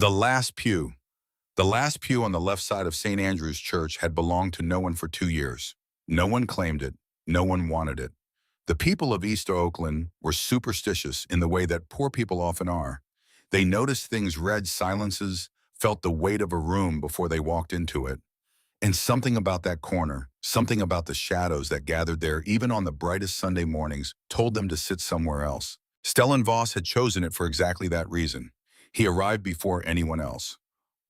The last pew. The last pew on the left side of St. Andrew's Church had belonged to no one for 2 years. No one claimed it. No one wanted it. The people of East Oakland were superstitious in the way that poor people often are. They noticed things, read silences, felt the weight of a room before they walked into it. And something about that corner, something about the shadows that gathered there even on the brightest Sunday mornings, told them to sit somewhere else. Stellan Voss had chosen it for exactly that reason. He arrived before anyone else.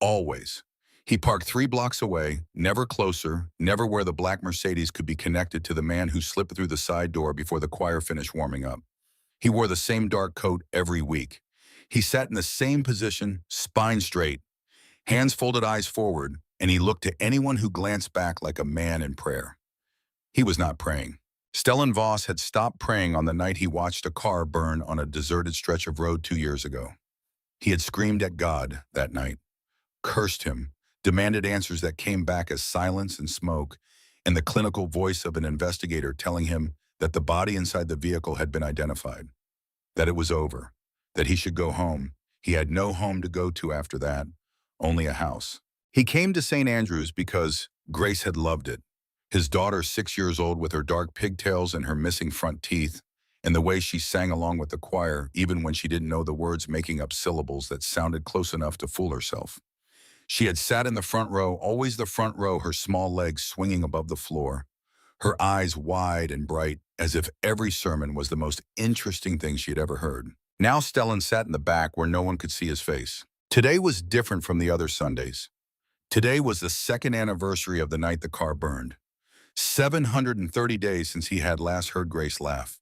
Always. He parked 3 blocks away, never closer, never where the black Mercedes could be connected to the man who slipped through the side door before the choir finished warming up. He wore the same dark coat every week. He sat in the same position, spine straight, hands folded, eyes forward, and he looked to anyone who glanced back like a man in prayer. He was not praying. Stellan Voss had stopped praying on the night he watched a car burn on a deserted stretch of road 2 years ago. He had screamed at God that night, cursed him, demanded answers that came back as silence and smoke, and the clinical voice of an investigator telling him that the body inside the vehicle had been identified, that it was over, that he should go home. He had no home to go to after that, only a house. He came to St. Andrew's because Grace had loved it. His daughter, 6 years old, with her dark pigtails and her missing front teeth, and the way she sang along with the choir, even when she didn't know the words, making up syllables that sounded close enough to fool herself. She had sat in the front row, always the front row, her small legs swinging above the floor, her eyes wide and bright, as if every sermon was the most interesting thing she had ever heard. Now Stellan sat in the back where no one could see his face. Today was different from the other Sundays. Today was the second anniversary of the night the car burned. 730 days since he had last heard Grace laugh.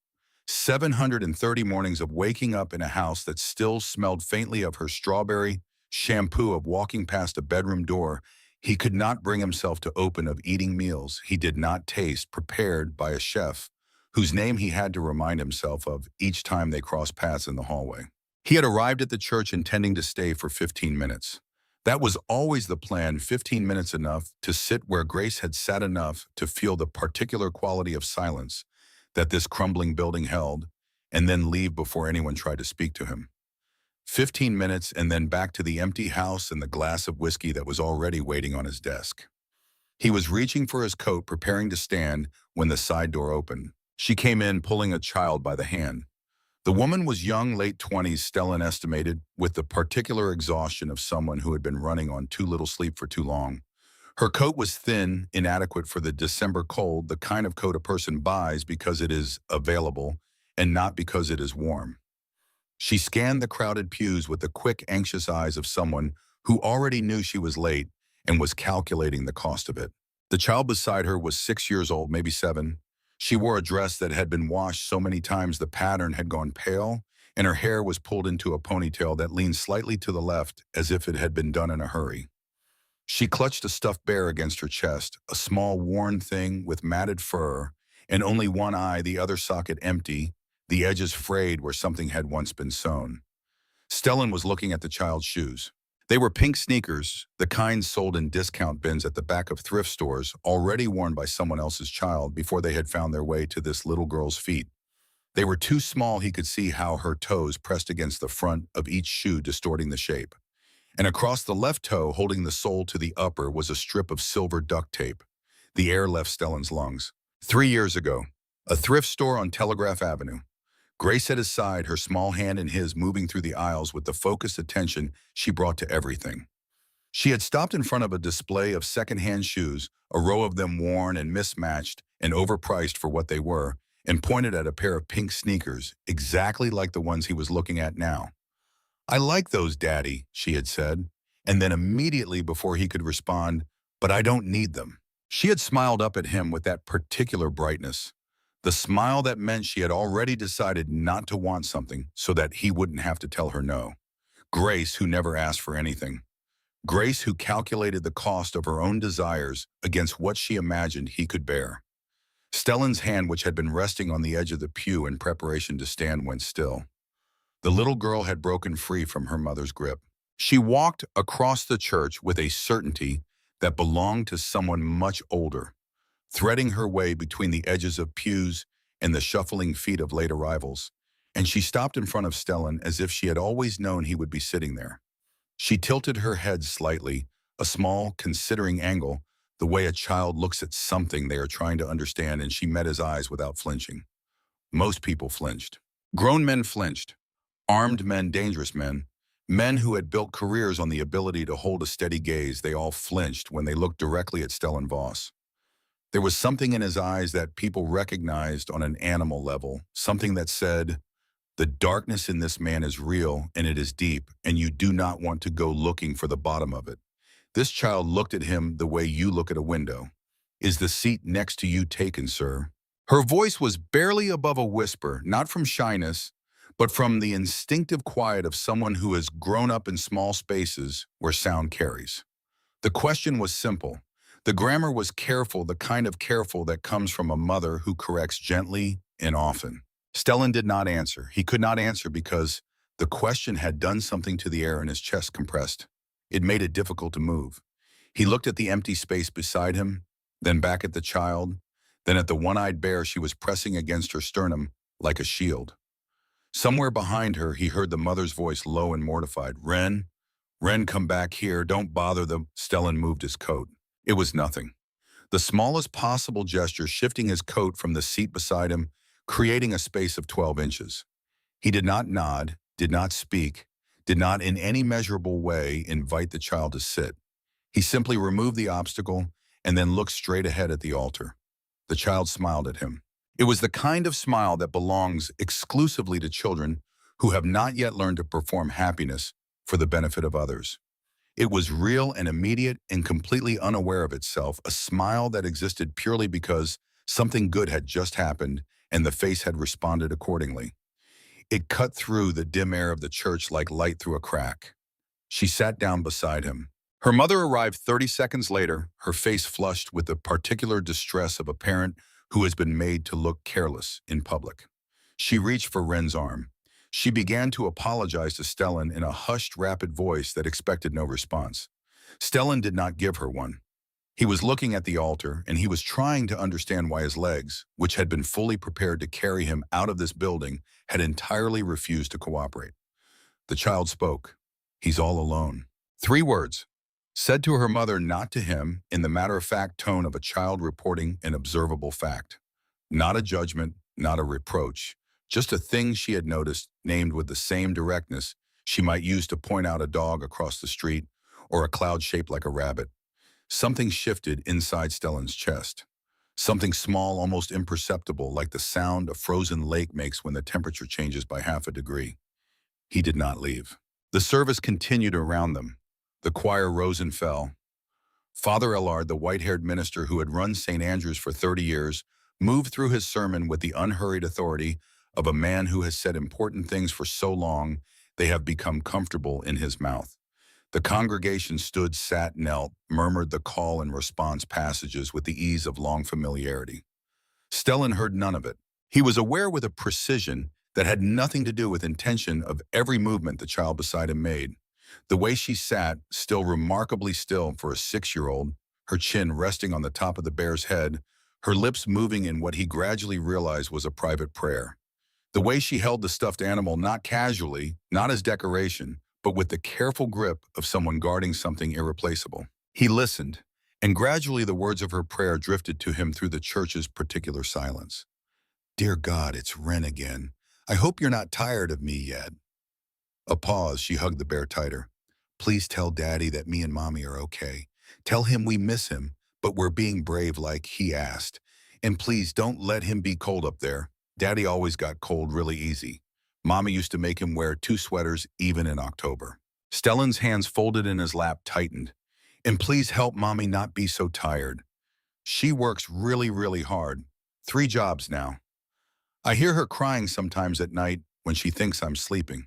730 mornings of waking up in a house that still smelled faintly of her strawberry shampoo, of walking past a bedroom door he could not bring himself to open, of eating meals he did not taste, prepared by a chef whose name he had to remind himself of each time they crossed paths in the hallway. He had arrived at the church intending to stay for 15 minutes. That was always the plan, 15 minutes, enough to sit where Grace had sat, enough to feel the particular quality of silence that this crumbling building held, and then leave before anyone tried to speak to him. 15 minutes, and then back to the empty house and the glass of whiskey that was already waiting on his desk. He was reaching for his coat, preparing to stand, when the side door opened. She came in, pulling a child by the hand. The woman was young, late 20s, Stellan estimated, with the particular exhaustion of someone who had been running on too little sleep for too long. Her coat was thin, inadequate for the December cold, the kind of coat a person buys because it is available and not because it is warm. She scanned the crowded pews with the quick, anxious eyes of someone who already knew she was late and was calculating the cost of it. The child beside her was 6 years old, maybe 7. She wore a dress that had been washed so many times the pattern had gone pale, and her hair was pulled into a ponytail that leaned slightly to the left as if it had been done in a hurry. She clutched a stuffed bear against her chest, a small worn thing with matted fur, and only one eye, the other socket empty, the edges frayed where something had once been sewn. Stellan was looking at the child's shoes. They were pink sneakers, the kind sold in discount bins at the back of thrift stores, already worn by someone else's child before they had found their way to this little girl's feet. They were too small. He could see how her toes pressed against the front of each shoe, distorting the shape. And across the left toe, holding the sole to the upper, was a strip of silver duct tape. The air left Stellan's lungs. 3 years ago, a thrift store on Telegraph Avenue. Grace at his side, her small hand in his, moving through the aisles with the focused attention she brought to everything. She had stopped in front of a display of second-hand shoes, a row of them worn and mismatched and overpriced for what they were, and pointed at a pair of pink sneakers, exactly like the ones he was looking at now. "I like those, Daddy," she had said, and then immediately before he could respond, "But I don't need them." She had smiled up at him with that particular brightness. The smile that meant she had already decided not to want something so that he wouldn't have to tell her no. Grace, who never asked for anything. Grace, who calculated the cost of her own desires against what she imagined he could bear. Stellan's hand, which had been resting on the edge of the pew in preparation to stand, went still. The little girl had broken free from her mother's grip. She walked across the church with a certainty that belonged to someone much older, threading her way between the edges of pews and the shuffling feet of late arrivals, and she stopped in front of Stellan as if she had always known he would be sitting there. She tilted her head slightly, a small, considering angle, the way a child looks at something they are trying to understand, and she met his eyes without flinching. Most people flinched. Grown men flinched. Armed men, dangerous men. Men who had built careers on the ability to hold a steady gaze, they all flinched when they looked directly at Stellan Voss. There was something in his eyes that people recognized on an animal level, something that said, the darkness in this man is real and it is deep, and you do not want to go looking for the bottom of it. This child looked at him the way you look at a window. Is the seat next to you taken, sir? Her voice was barely above a whisper, not from shyness, but from the instinctive quiet of someone who has grown up in small spaces where sound carries. The question was simple. The grammar was careful, the kind of careful that comes from a mother who corrects gently and often. Stellan did not answer. He could not answer because the question had done something to the air in his chest compressed. It made it difficult to move. He looked at the empty space beside him, then back at the child, then at the one-eyed bear she was pressing against her sternum like a shield. Somewhere behind her, he heard the mother's voice low and mortified. Ren, come back here. Don't bother them. Stellan moved his coat. It was nothing. The smallest possible gesture, shifting his coat from the seat beside him, creating a space of 12 inches. He did not nod, did not speak, did not in any measurable way invite the child to sit. He simply removed the obstacle and then looked straight ahead at the altar. The child smiled at him. It was the kind of smile that belongs exclusively to children who have not yet learned to perform happiness for the benefit of others. It was real and immediate and completely unaware of itself, a smile that existed purely because something good had just happened and the face had responded accordingly. It cut through the dim air of the church like light through a crack. She sat down beside him. Her mother arrived 30 seconds later, her face flushed with the particular distress of a parent who has been made to look careless in public. She reached for Ren's arm. She began to apologize to Stellan in a hushed, rapid voice that expected no response. Stellan did not give her one. He was looking at the altar, and he was trying to understand why his legs, which had been fully prepared to carry him out of this building, had entirely refused to cooperate. The child spoke. He's all alone. 3 words, said to her mother, not to him, in the matter-of-fact tone of a child reporting an observable fact. Not a judgment, not a reproach, just a thing she had noticed, named with the same directness she might use to point out a dog across the street or a cloud shaped like a rabbit. Something shifted inside Stellan's chest. Something small, almost imperceptible, like the sound a frozen lake makes when the temperature changes by half a degree. He did not leave. The service continued around them. The choir rose and fell. Father Ellard, the white-haired minister who had run St. Andrew's for 30 years, moved through his sermon with the unhurried authority of a man who has said important things for so long they have become comfortable in his mouth. The congregation stood, sat, knelt, murmured the call and response passages with the ease of long familiarity. Stellan heard none of it. He was aware with a precision that had nothing to do with intention of every movement the child beside him made. The way she sat, still remarkably still for a 6-year-old, her chin resting on the top of the bear's head, her lips moving in what he gradually realized was a private prayer. The way she held the stuffed animal not casually, not as decoration, but with the careful grip of someone guarding something irreplaceable. He listened, and gradually the words of her prayer drifted to him through the church's particular silence. Dear God, it's Ren again. I hope you're not tired of me yet. A pause, she hugged the bear tighter. Please tell Daddy that me and Mommy are okay. Tell him we miss him, but we're being brave like he asked. And please don't let him be cold up there. Daddy always got cold really easy. Mommy used to make him wear 2 sweaters even in October. Stellan's hands folded in his lap tightened. And please help Mommy not be so tired. She works really, really hard. 3 jobs now. I hear her crying sometimes at night when she thinks I'm sleeping.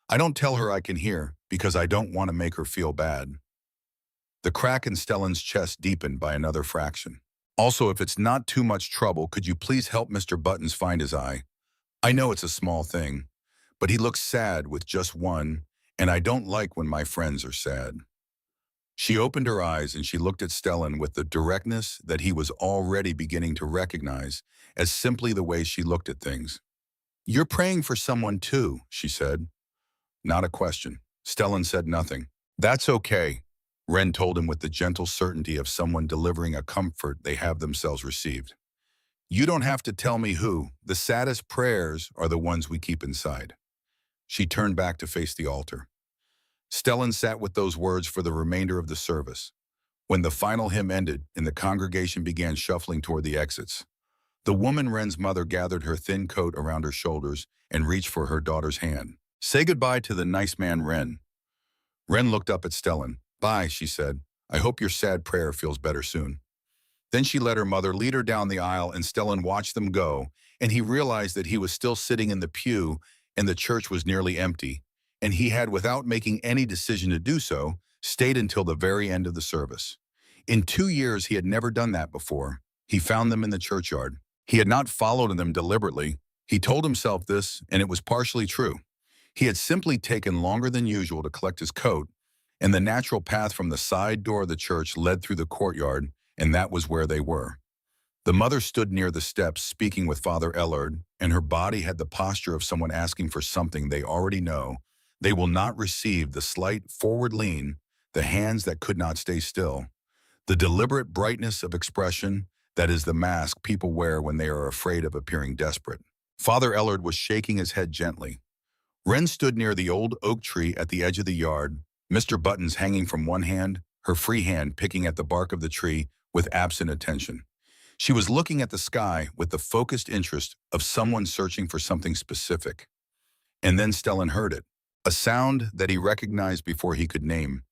I don't tell her I can hear because I don't want to make her feel bad. The crack in Stellan's chest deepened by another fraction. Also, if it's not too much trouble, could you please help Mr. Buttons find his eye? I know it's a small thing, but he looks sad with just one, and I don't like when my friends are sad. She opened her eyes and she looked at Stellan with the directness that he was already beginning to recognize as simply the way she looked at things. You're praying for someone too, she said. Not a question. Stellan said nothing. That's okay, Ren told him with the gentle certainty of someone delivering a comfort they have themselves received. You don't have to tell me who. The saddest prayers are the ones we keep inside. She turned back to face the altar. Stellan sat with those words for the remainder of the service. When the final hymn ended and the congregation began shuffling toward the exits, the woman Ren's mother gathered her thin coat around her shoulders and reached for her daughter's hand. Say goodbye to the nice man, Ren. Ren looked up at Stellan. Bye, she said. I hope your sad prayer feels better soon. Then she let her mother lead her down the aisle and Stellan watched them go, and he realized that he was still sitting in the pew and the church was nearly empty, and he had, without making any decision to do so, stayed until the very end of the service. In 2 years, he had never done that before. He found them in the churchyard. He had not followed them deliberately. He told himself this, and it was partially true. He had simply taken longer than usual to collect his coat, and the natural path from the side door of the church led through the courtyard, and that was where they were. The mother stood near the steps speaking with Father Ellard, and her body had the posture of someone asking for something they already know. They will not receive the slight forward lean, the hands that could not stay still, the deliberate brightness of expression that is the mask people wear when they are afraid of appearing desperate. Father Ellard was shaking his head gently. Wren stood near the old oak tree at the edge of the yard, Mr. Buttons hanging from one hand, her free hand picking at the bark of the tree with absent attention. She was looking at the sky with the focused interest of someone searching for something specific. And then Stellan heard it, a sound that he recognized before he could name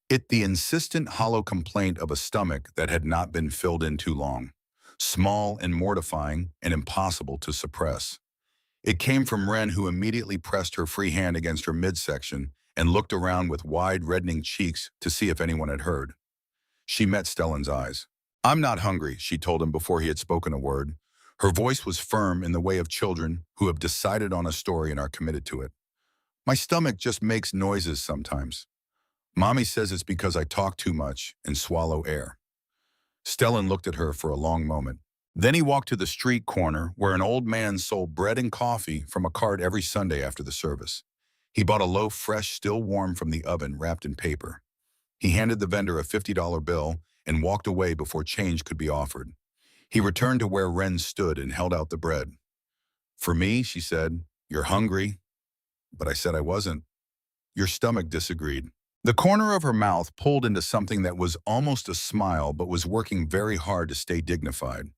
it, the insistent hollow complaint of a stomach that had not been filled in too long, small and mortifying and impossible to suppress. It came from Wren, who immediately pressed her free hand against her midsection and looked around with wide, reddening cheeks to see if anyone had heard. She met Stellan's eyes. I'm not hungry, she told him before he had spoken a word. Her voice was firm in the way of children who have decided on a story and are committed to it. My stomach just makes noises sometimes. Mommy says it's because I talk too much and swallow air. Stellan looked at her for a long moment. Then he walked to the street corner where an old man sold bread and coffee from a cart every Sunday after the service. He bought a loaf fresh, still warm from the oven, wrapped in paper. He handed the vendor a $50 bill and walked away before change could be offered. He returned to where Wren stood and held out the bread. For me, she said, you're hungry. But I said I wasn't. Your stomach disagreed. The corner of her mouth pulled into something that was almost a smile but was working very hard to stay dignified.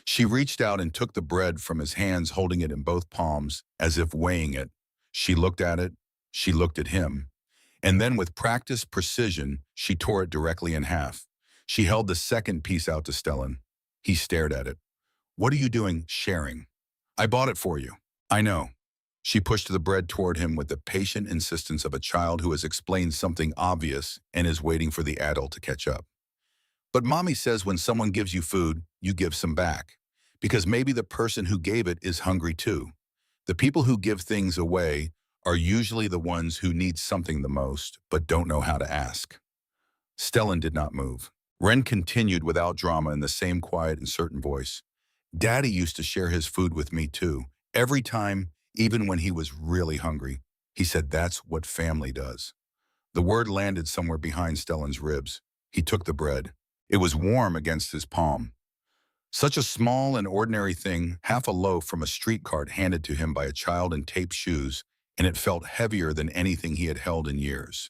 She reached out and took the bread from his hands, holding it in both palms, as if weighing it. She looked at it. She looked at him. And then with practiced precision, she tore it directly in half. She held the second piece out to Stellan. He stared at it. What are you doing, sharing? I bought it for you. I know. She pushed the bread toward him with the patient insistence of a child who has explained something obvious and is waiting for the adult to catch up. But Mommy says when someone gives you food, you give some back. Because maybe the person who gave it is hungry too. The people who give things away are usually the ones who need something the most, but don't know how to ask. Stellan did not move. Wren continued without drama in the same quiet and certain voice. Daddy used to share his food with me too. Every time, even when he was really hungry. He said that's what family does. The word landed somewhere behind Stellan's ribs. He took the bread. It was warm against his palm. Such a small and ordinary thing, half a loaf from a street cart handed to him by a child in taped shoes, and it felt heavier than anything he had held in years.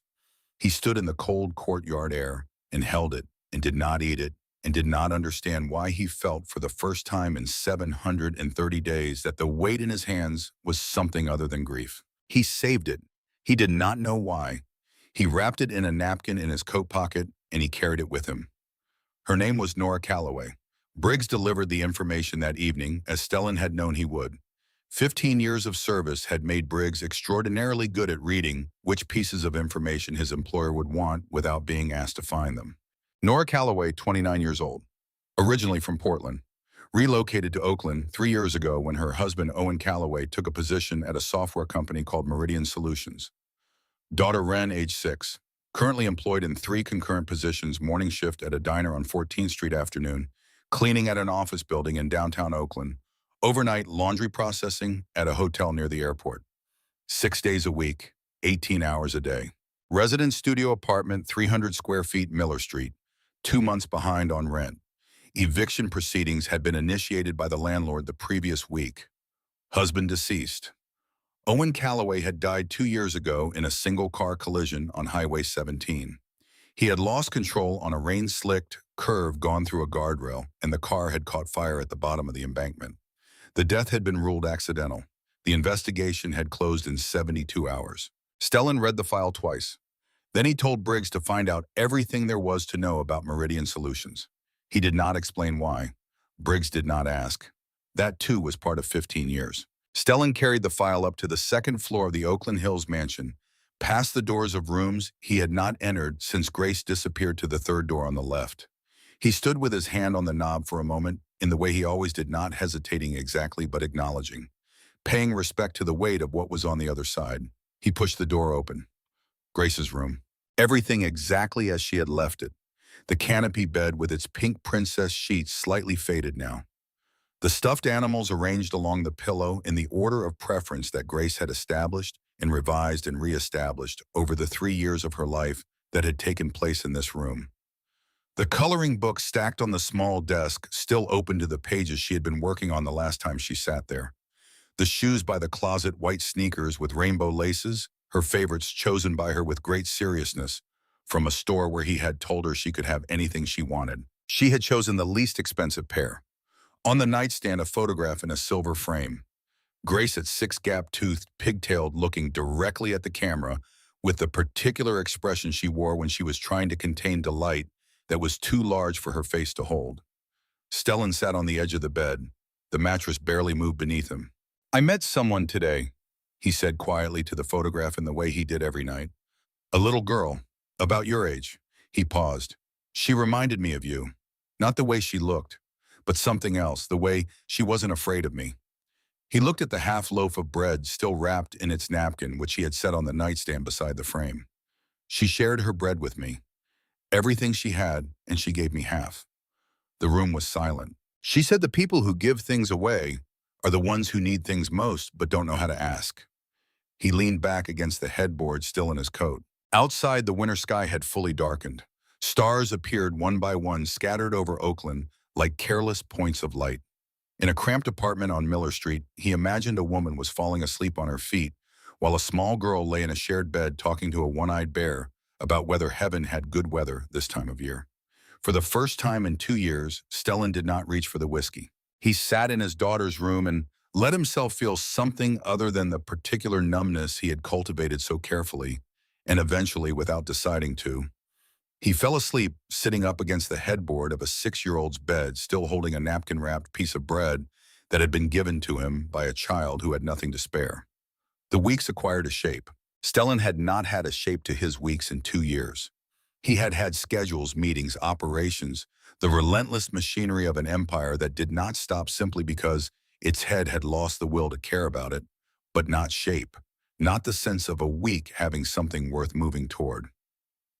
He stood in the cold courtyard air and held it and did not eat it and did not understand why he felt for the first time in 730 days that the weight in his hands was something other than grief. He saved it. He did not know why. He wrapped it in a napkin in his coat pocket and he carried it with him. Her name was Nora Calloway. Briggs delivered the information that evening, as Stellan had known he would. 15 years of service had made Briggs extraordinarily good at reading which pieces of information his employer would want without being asked to find them. Nora Calloway, 29 years old, originally from Portland, relocated to Oakland 3 years ago when her husband Owen Calloway took a position at a software company called Meridian Solutions. Daughter Wren, age 6, currently employed in 3 concurrent positions, morning shift at a diner on 14th Street afternoon, cleaning at an office building in downtown Oakland, overnight laundry processing at a hotel near the airport. 6 days a week, 18 hours a day. Resident studio apartment, 300 square feet, Miller Street. 2 months behind on rent. Eviction proceedings had been initiated by the landlord the previous week. Husband deceased. Owen Calloway had died 2 years ago in a single-car collision on Highway 17. He had lost control on a rain-slicked curve gone through a guardrail, and the car had caught fire at the bottom of the embankment. The death had been ruled accidental. The investigation had closed in 72 hours. Stellan read the file twice. Then he told Briggs to find out everything there was to know about Meridian Solutions. He did not explain why. Briggs did not ask. That, too, was part of 15 years. Stellan carried the file up to the second floor of the Oakland Hills mansion, past the doors of rooms he had not entered since Grace disappeared to the third door on the left. He stood with his hand on the knob for a moment, in the way he always did, not hesitating exactly but acknowledging, paying respect to the weight of what was on the other side. He pushed the door open. Grace's room. Everything exactly as she had left it. The canopy bed with its pink princess sheets slightly faded now. The stuffed animals arranged along the pillow in the order of preference that Grace had established and revised and reestablished over the 3 years of her life that had taken place in this room. The coloring book stacked on the small desk still open to the pages she had been working on the last time she sat there. The shoes by the closet, white sneakers with rainbow laces, her favorites chosen by her with great seriousness, from a store where he had told her she could have anything she wanted. She had chosen the least expensive pair. On the nightstand, a photograph in a silver frame. Grace at six-gap-toothed, pigtailed, looking directly at the camera with the particular expression she wore when she was trying to contain delight that was too large for her face to hold. Stellan sat on the edge of the bed. The mattress barely moved beneath him. "I met someone today," he said quietly to the photograph in the way he did every night. "A little girl, about your age." He paused. "She reminded me of you. Not the way she looked, but something else, the way she wasn't afraid of me." He looked at the half loaf of bread still wrapped in its napkin, which he had set on the nightstand beside the frame. "She shared her bread with me. Everything she had, and she gave me half." The room was silent. "She said the people who give things away are the ones who need things most but don't know how to ask." He leaned back against the headboard, still in his coat. Outside, the winter sky had fully darkened. Stars appeared one by one, scattered over Oakland like careless points of light. In a cramped apartment on Miller Street, he imagined a woman was falling asleep on her feet, while a small girl lay in a shared bed talking to a one-eyed bear about whether heaven had good weather this time of year. For the first time in 2 years, Stellan did not reach for the whiskey. He sat in his daughter's room and let himself feel something other than the particular numbness he had cultivated so carefully, and eventually, without deciding to, he fell asleep sitting up against the headboard of a 6-year-old's bed, still holding a napkin-wrapped piece of bread that had been given to him by a child who had nothing to spare. The weeks acquired a shape. Stellan had not had a shape to his weeks in 2 years. He had had schedules, meetings, operations, the relentless machinery of an empire that did not stop simply because its head had lost the will to care about it, but not shape, not the sense of a week having something worth moving toward.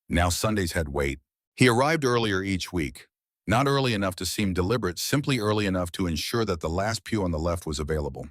Now Sundays had weight. He arrived earlier each week. Not early enough to seem deliberate, simply early enough to ensure that the last pew on the left was available.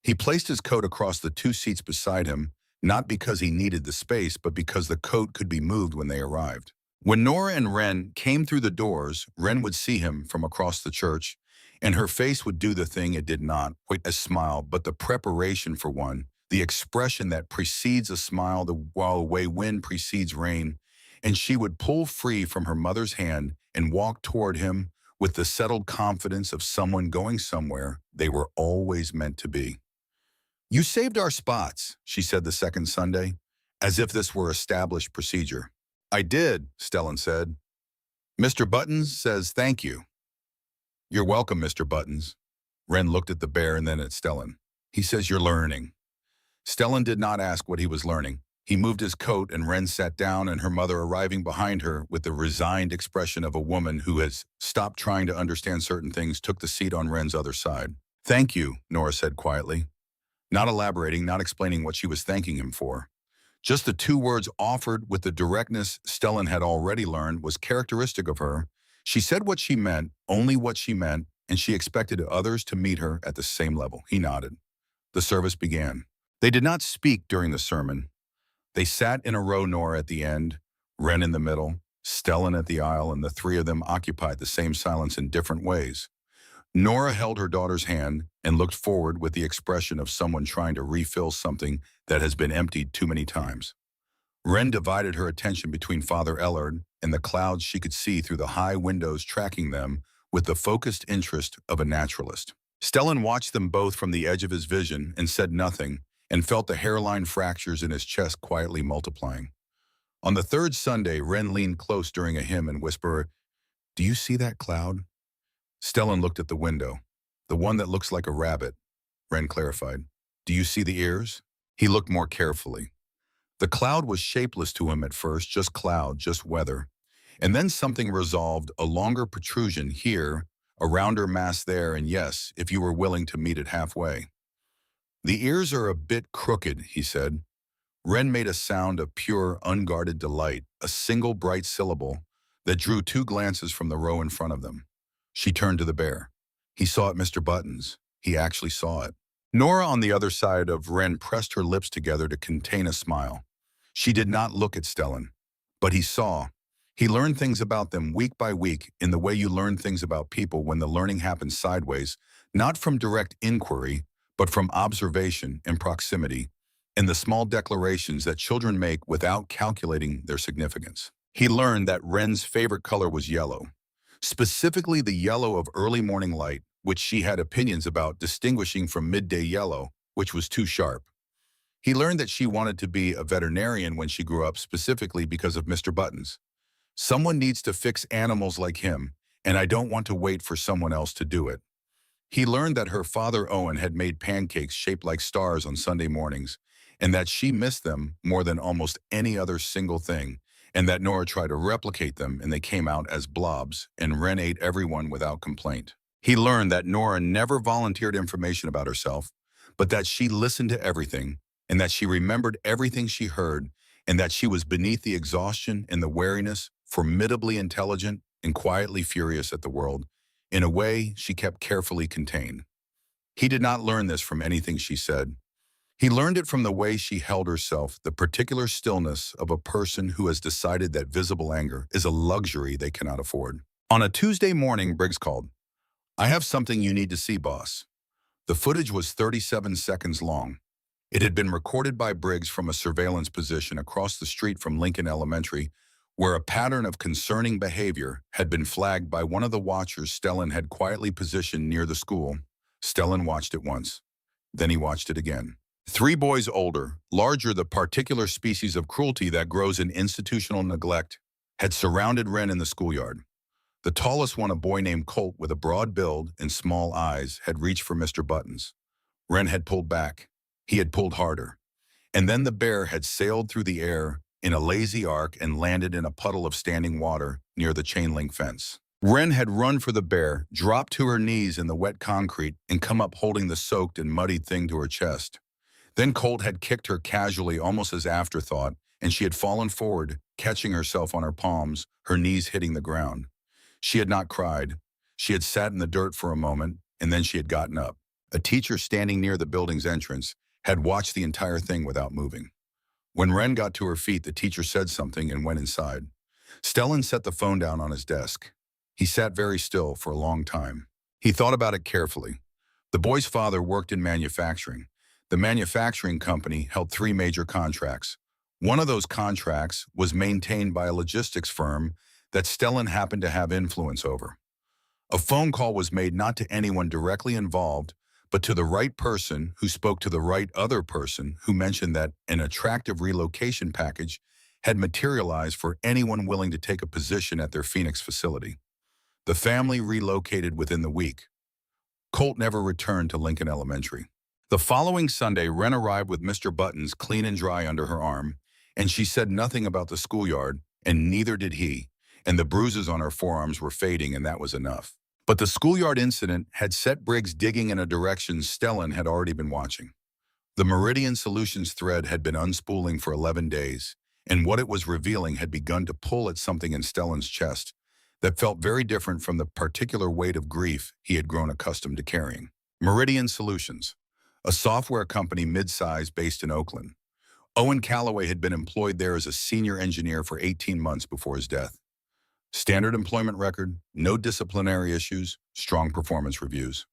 He placed his coat across the 2 seats beside him, not because he needed the space, but because the coat could be moved when they arrived. When Nora and Ren came through the doors, Ren would see him from across the church, and her face would do the thing it did not, quite a smile, but the preparation for one, the expression that precedes a smile, the way wind precedes rain, and she would pull free from her mother's hand and walk toward him with the settled confidence of someone going somewhere they were always meant to be. "You saved our spots," she said the second Sunday, as if this were established procedure. "I did," Stellan said. "Mr. Buttons says thank you." "You're welcome, Mr. Buttons." Ren looked at the bear and then at Stellan. "He says you're learning." Stellan did not ask what he was learning. He moved his coat and Ren sat down, and her mother arriving behind her with the resigned expression of a woman who has stopped trying to understand certain things took the seat on Ren's other side. "Thank you," Nora said quietly, not elaborating, not explaining what she was thanking him for. Just the 2 words offered with the directness Stellan had already learned was characteristic of her. She said what she meant, only what she meant, and she expected others to meet her at the same level. He nodded. The service began. They did not speak during the sermon. They sat in a row, Nora at the end, Wren in the middle, Stellan at the aisle, and the three of them occupied the same silence in different ways. Nora held her daughter's hand and looked forward with the expression of someone trying to refill something that has been emptied too many times. Wren divided her attention between Father Ellard and the clouds she could see through the high windows, tracking them with the focused interest of a naturalist. Stellan watched them both from the edge of his vision and said nothing, and felt the hairline fractures in his chest quietly multiplying. On the third Sunday, Wren leaned close during a hymn and whispered, "Do you see that cloud?" Stellan looked at the window. "The one that looks like a rabbit," Wren clarified. "Do you see the ears?" He looked more carefully. The cloud was shapeless to him at first, just cloud, just weather. And then something resolved, a longer protrusion here, a rounder mass there, and yes, if you were willing to meet it halfway. "The ears are a bit crooked," he said. Wren made a sound of pure, unguarded delight, a single bright syllable that drew two glances from the row in front of them. She turned to the bear. He saw it, Mr. Buttons. He actually saw it. Nora, on the other side of Wren, pressed her lips together to contain a smile. She did not look at Stellan, but he saw. He learned things about them week by week in the way you learn things about people when the learning happens sideways, not from direct inquiry, but from observation and proximity, and the small declarations that children make without calculating their significance. He learned that Wren's favorite color was yellow, specifically the yellow of early morning light, which she had opinions about distinguishing from midday yellow, which was too sharp. He learned that she wanted to be a veterinarian when she grew up, specifically because of Mr. Buttons. "Someone needs to fix animals like him, and I don't want to wait for someone else to do it." He learned that her father Owen had made pancakes shaped like stars on Sunday mornings, and that she missed them more than almost any other single thing, and that Nora tried to replicate them and they came out as blobs, and Wren ate everyone without complaint. He learned that Nora never volunteered information about herself, but that she listened to everything, and that she remembered everything she heard, and that she was beneath the exhaustion and the weariness, formidably intelligent and quietly furious at the world, in a way she kept carefully contained. He did not learn this from anything she said. He learned it from the way she held herself, the particular stillness of a person who has decided that visible anger is a luxury they cannot afford. On a Tuesday morning, Briggs called. "I have something you need to see, boss." The footage was 37 seconds long. It had been recorded by Briggs from a surveillance position across the street from Lincoln Elementary, where a pattern of concerning behavior had been flagged by one of the watchers Stellan had quietly positioned near the school. Stellan watched it once. Then he watched it again. Three boys older, larger, the particular species of cruelty that grows in institutional neglect, had surrounded Wren in the schoolyard. The tallest one, a boy named Colt with a broad build and small eyes, had reached for Mr. Buttons. Wren had pulled back. He had pulled harder. And then the bear had sailed through the air in a lazy arc and landed in a puddle of standing water near the chain-link fence. Wren had run for the bear, dropped to her knees in the wet concrete, and come up holding the soaked and muddied thing to her chest. Then Colt had kicked her casually, almost as afterthought, and she had fallen forward, catching herself on her palms, her knees hitting the ground. She had not cried. She had sat in the dirt for a moment, and then she had gotten up. A teacher standing near the building's entrance had watched the entire thing without moving. When Wren got to her feet, the teacher said something and went inside. Stellan set the phone down on his desk. He sat very still for a long time. He thought about it carefully. The boy's father worked in manufacturing. The manufacturing company held 3 major contracts. One of those contracts was maintained by a logistics firm that Stellan happened to have influence over. A phone call was made not to anyone directly involved, but to the right person who spoke to the right other person who mentioned that an attractive relocation package had materialized for anyone willing to take a position at their Phoenix facility. The family relocated within the week. Colt never returned to Lincoln Elementary. The following Sunday, Wren arrived with Mr. Buttons clean and dry under her arm, and she said nothing about the schoolyard, and neither did he, and the bruises on her forearms were fading, and that was enough. But the schoolyard incident had set Briggs digging in a direction Stellan had already been watching. The Meridian Solutions thread had been unspooling for 11 days, and what it was revealing had begun to pull at something in Stellan's chest that felt very different from the particular weight of grief he had grown accustomed to carrying. Meridian Solutions, a software company mid-sized based in Oakland. Owen Calloway had been employed there as a senior engineer for 18 months before his death. Standard employment record, no disciplinary issues, strong performance reviews.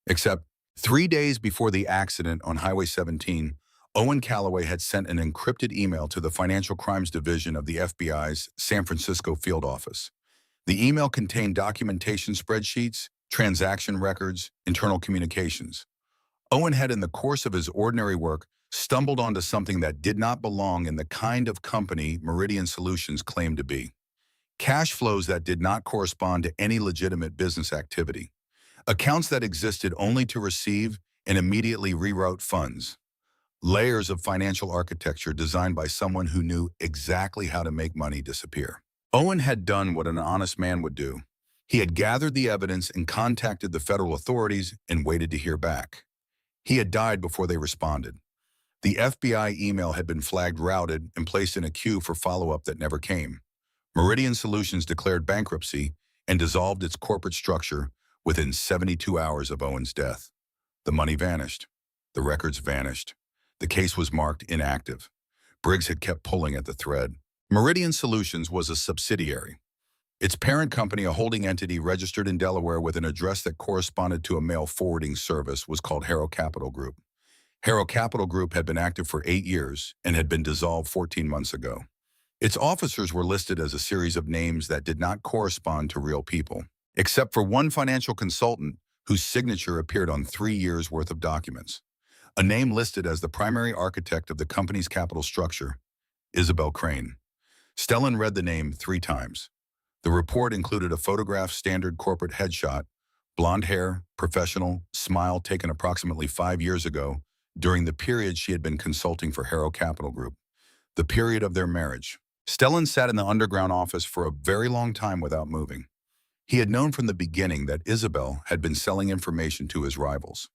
Except 3 days before the accident on Highway 17, Owen Calloway had sent an encrypted email to the Financial Crimes Division of the FBI's San Francisco field office. The email contained documentation spreadsheets, transaction records, internal communications. Owen had, in the course of his ordinary work, stumbled onto something that did not belong in the kind of company Meridian Solutions claimed to be. Cash flows that did not correspond to any legitimate business activity. Accounts that existed only to receive and immediately reroute funds. Layers of financial architecture designed by someone who knew exactly how to make money disappear. Owen had done what an honest man would do. He had gathered the evidence and contacted the federal authorities and waited to hear back. He had died before they responded. The FBI email had been flagged routed and placed in a queue for follow-up that never came. Meridian Solutions declared bankruptcy and dissolved its corporate structure within 72 hours of Owen's death. The money vanished. The records vanished. The case was marked inactive. Briggs had kept pulling at the thread. Meridian Solutions was a subsidiary. Its parent company, a holding entity registered in Delaware with an address that corresponded to a mail forwarding service, was called Harrow Capital Group. Harrow Capital Group had been active for 8 years and had been dissolved 14 months ago. Its officers were listed as a series of names that did not correspond to real people, except for one financial consultant whose signature appeared on 3 years' worth of documents. A name listed as the primary architect of the company's capital structure, Isabel Crane. Stellan read the name 3 times. The report included a photographed standard corporate headshot, blonde hair, professional, smile taken approximately 5 years ago during the period she had been consulting for Harrow Capital Group, the period of their marriage. Stellan sat in the underground office for a very long time without moving. He had known from the beginning that Isabel had been selling information to his rivals.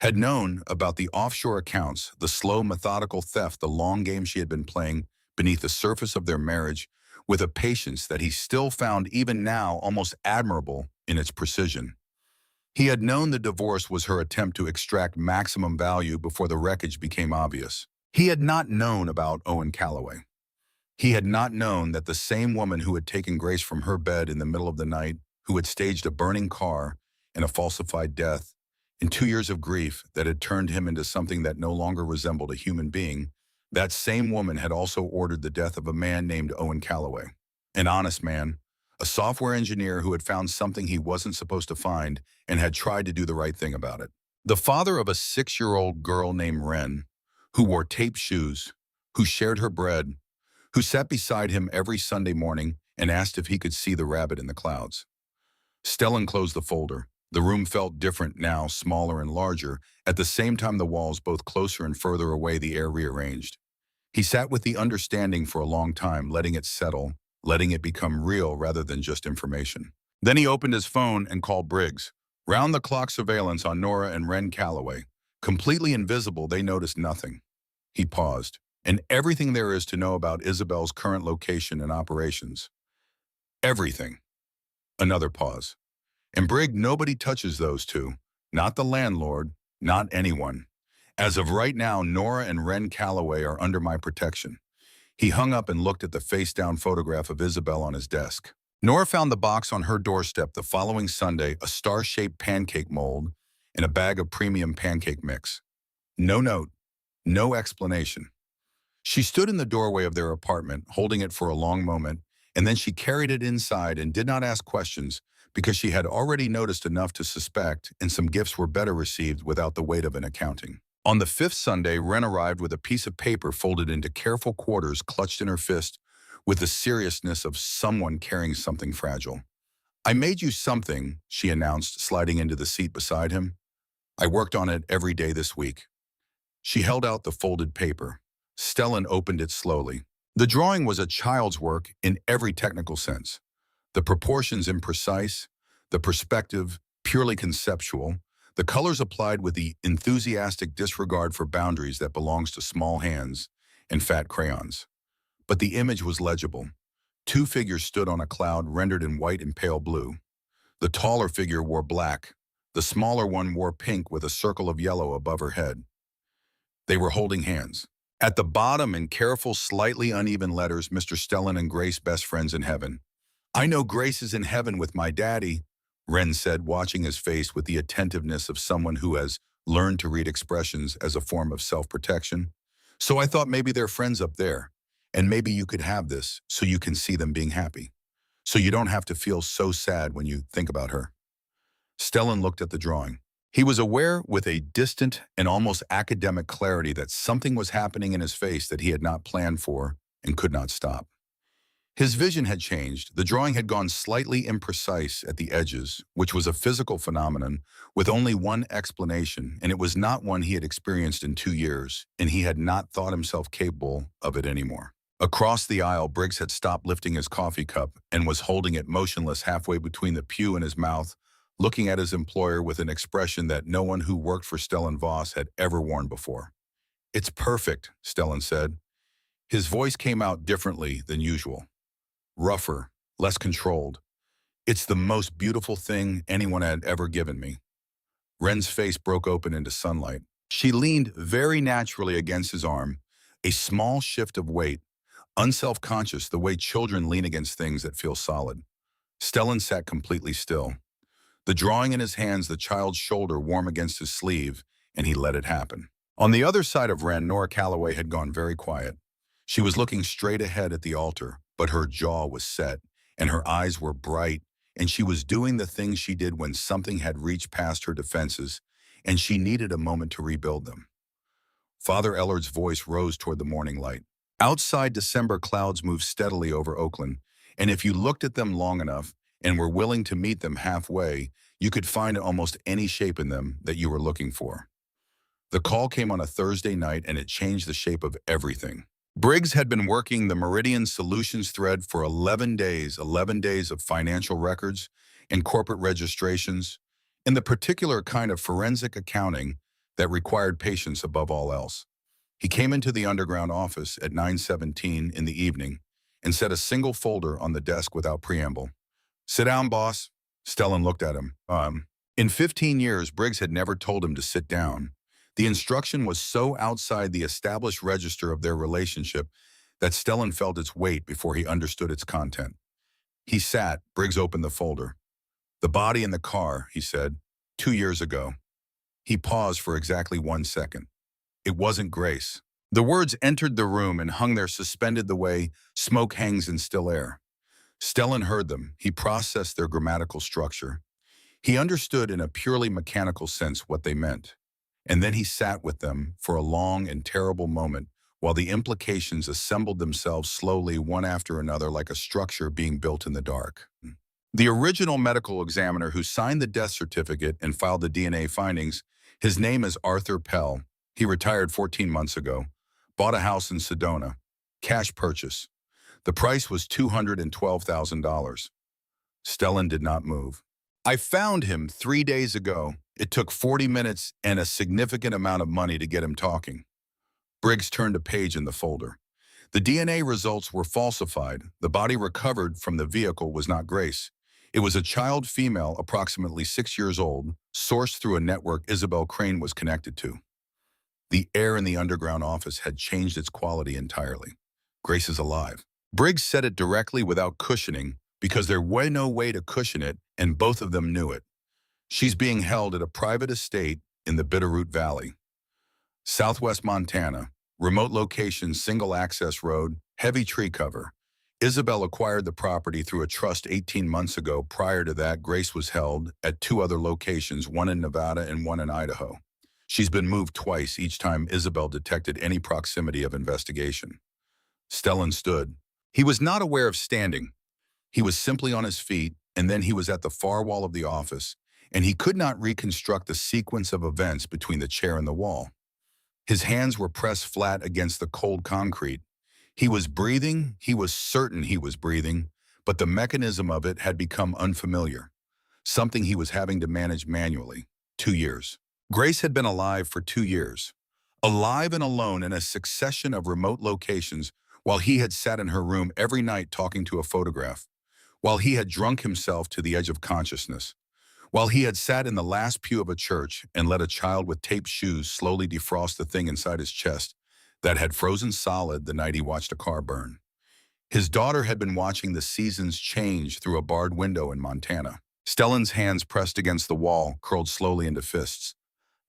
Had known about the offshore accounts, the slow, methodical theft, the long game she had been playing beneath the surface of their marriage, with a patience that he still found even now almost admirable in its precision. He had known the divorce was her attempt to extract maximum value before the wreckage became obvious. He had not known about Owen Calloway. He had not known that the same woman who had taken Grace from her bed in the middle of the night, who had staged a burning car and a falsified death, in 2 years of grief that had turned him into something that no longer resembled a human being, that same woman had also ordered the death of a man named Owen Calloway. An honest man, a software engineer who had found something he wasn't supposed to find and had tried to do the right thing about it. The father of a 6-year-old girl named Wren, who wore taped shoes, who shared her bread, who sat beside him every Sunday morning and asked if he could see the rabbit in the clouds. Stellan closed the folder. The room felt different now, smaller and larger. At the same time, the walls, both closer and further away, the air rearranged. He sat with the understanding for a long time, letting it settle, letting it become real rather than just information. Then he opened his phone and called Briggs. Round-the-clock surveillance on Nora and Wren Calloway. Completely invisible, they noticed nothing. He paused. And everything there is to know about Isabel's current location and operations. Everything. Another pause. And Brig, nobody touches those two. Not the landlord, not anyone. As of right now, Nora and Wren Calloway are under my protection. He hung up and looked at the face-down photograph of Isabel on his desk. Nora found the box on her doorstep the following Sunday, a star-shaped pancake mold and a bag of premium pancake mix. No note, no explanation. She stood in the doorway of their apartment, holding it for a long moment, and then she carried it inside and did not ask questions because she had already noticed enough to suspect, and some gifts were better received without the weight of an accounting. On the 5th Sunday, Wren arrived with a piece of paper folded into careful quarters clutched in her fist with the seriousness of someone carrying something fragile. I made you something, she announced, sliding into the seat beside him. I worked on it every day this week. She held out the folded paper. Stellan opened it slowly. The drawing was a child's work in every technical sense. The proportions imprecise, the perspective purely conceptual, the colors applied with the enthusiastic disregard for boundaries that belongs to small hands and fat crayons. But the image was legible. 2 figures stood on a cloud rendered in white and pale blue. The taller figure wore black. The smaller one wore pink with a circle of yellow above her head. They were holding hands. At the bottom, in careful, slightly uneven letters, Mr. Stellan and Grace, best friends in heaven. I know Grace is in heaven with my daddy, Ren said, watching his face with the attentiveness of someone who has learned to read expressions as a form of self-protection. So I thought maybe they're friends up there, and maybe you could have this so you can see them being happy. So you don't have to feel so sad when you think about her. Stellan looked at the drawing. He was aware with a distant and almost academic clarity that something was happening in his face that he had not planned for and could not stop. His vision had changed. The drawing had gone slightly imprecise at the edges, which was a physical phenomenon with only one explanation, and it was not one he had experienced in 2 years, and he had not thought himself capable of it anymore. Across the aisle, Briggs had stopped lifting his coffee cup and was holding it motionless halfway between the pew and his mouth, looking at his employer with an expression that no one who worked for Stellan Voss had ever worn before. "It's perfect," Stellan said. His voice came out differently than usual. Rougher, less controlled. "It's the most beautiful thing anyone had ever given me." Ren's face broke open into sunlight. She leaned very naturally against his arm, a small shift of weight, unself-conscious the way children lean against things that feel solid. Stellan sat completely still. The drawing in his hands, the child's shoulder warm against his sleeve, and he let it happen. On the other side of Ren, Nora Calloway had gone very quiet. She was looking straight ahead at the altar, but her jaw was set, and her eyes were bright, and she was doing the things she did when something had reached past her defenses, and she needed a moment to rebuild them. Father Ellard's voice rose toward the morning light. Outside, December clouds moved steadily over Oakland, and if you looked at them long enough and were willing to meet them halfway, you could find almost any shape in them that you were looking for. The call came on a Thursday night, and it changed the shape of everything. Briggs had been working the Meridian Solutions thread for 11 days of financial records and corporate registrations, and the particular kind of forensic accounting that required patience above all else. He came into the underground office at 9:17 in the evening and set a single folder on the desk without preamble. "Sit down, boss." Stellan looked at him. In 15 years, Briggs had never told him to sit down. The instruction was so outside the established register of their relationship that Stellan felt its weight before he understood its content. He sat. Briggs opened the folder. "The body in the car," he said, "2 years ago." He paused for exactly 1 second. It wasn't Grace. The words entered the room and hung there suspended the way smoke hangs in still air. Stellan heard them. He processed their grammatical structure. He understood in a purely mechanical sense what they meant. And then he sat with them for a long and terrible moment while the implications assembled themselves slowly one after another like a structure being built in the dark. The original medical examiner who signed the death certificate and filed the DNA findings, his name is Arthur Pell. He retired 14 months ago, bought a house in Sedona, cash purchase. The price was $212,000. Stellan did not move. "I found him 3 days ago. It took 40 minutes and a significant amount of money to get him talking." Briggs turned a page in the folder. The DNA results were falsified. The body recovered from the vehicle was not Grace. It was a child female, approximately 6 years old, sourced through a network Isabel Crane was connected to. The air in the underground office had changed its quality entirely. "Grace is alive." Briggs said it directly without cushioning, because there was no way to cushion it, and both of them knew it. "She's being held at a private estate in the Bitterroot Valley, Southwest Montana. Remote location, single access road, heavy tree cover. Isabel acquired the property through a trust 18 months ago. Prior to that, Grace was held at 2 other locations, one in Nevada and one in Idaho. She's been moved twice, each time Isabel detected any proximity of investigation." Stellan stood. He was not aware of standing. He was simply on his feet, and then he was at the far wall of the office, and he could not reconstruct the sequence of events between the chair and the wall. His hands were pressed flat against the cold concrete. He was breathing, he was certain he was breathing, but the mechanism of it had become unfamiliar, something he was having to manage manually. 2 years. Grace had been alive for 2 years, alive and alone in a succession of remote locations while he had sat in her room every night talking to a photograph, while he had drunk himself to the edge of consciousness, while he had sat in the last pew of a church and let a child with taped shoes slowly defrost the thing inside his chest. that had frozen solid the night he watched a car burn. His daughter had been watching the seasons change through a barred window in Montana. Stellan's hands pressed against the wall, curled slowly into fists.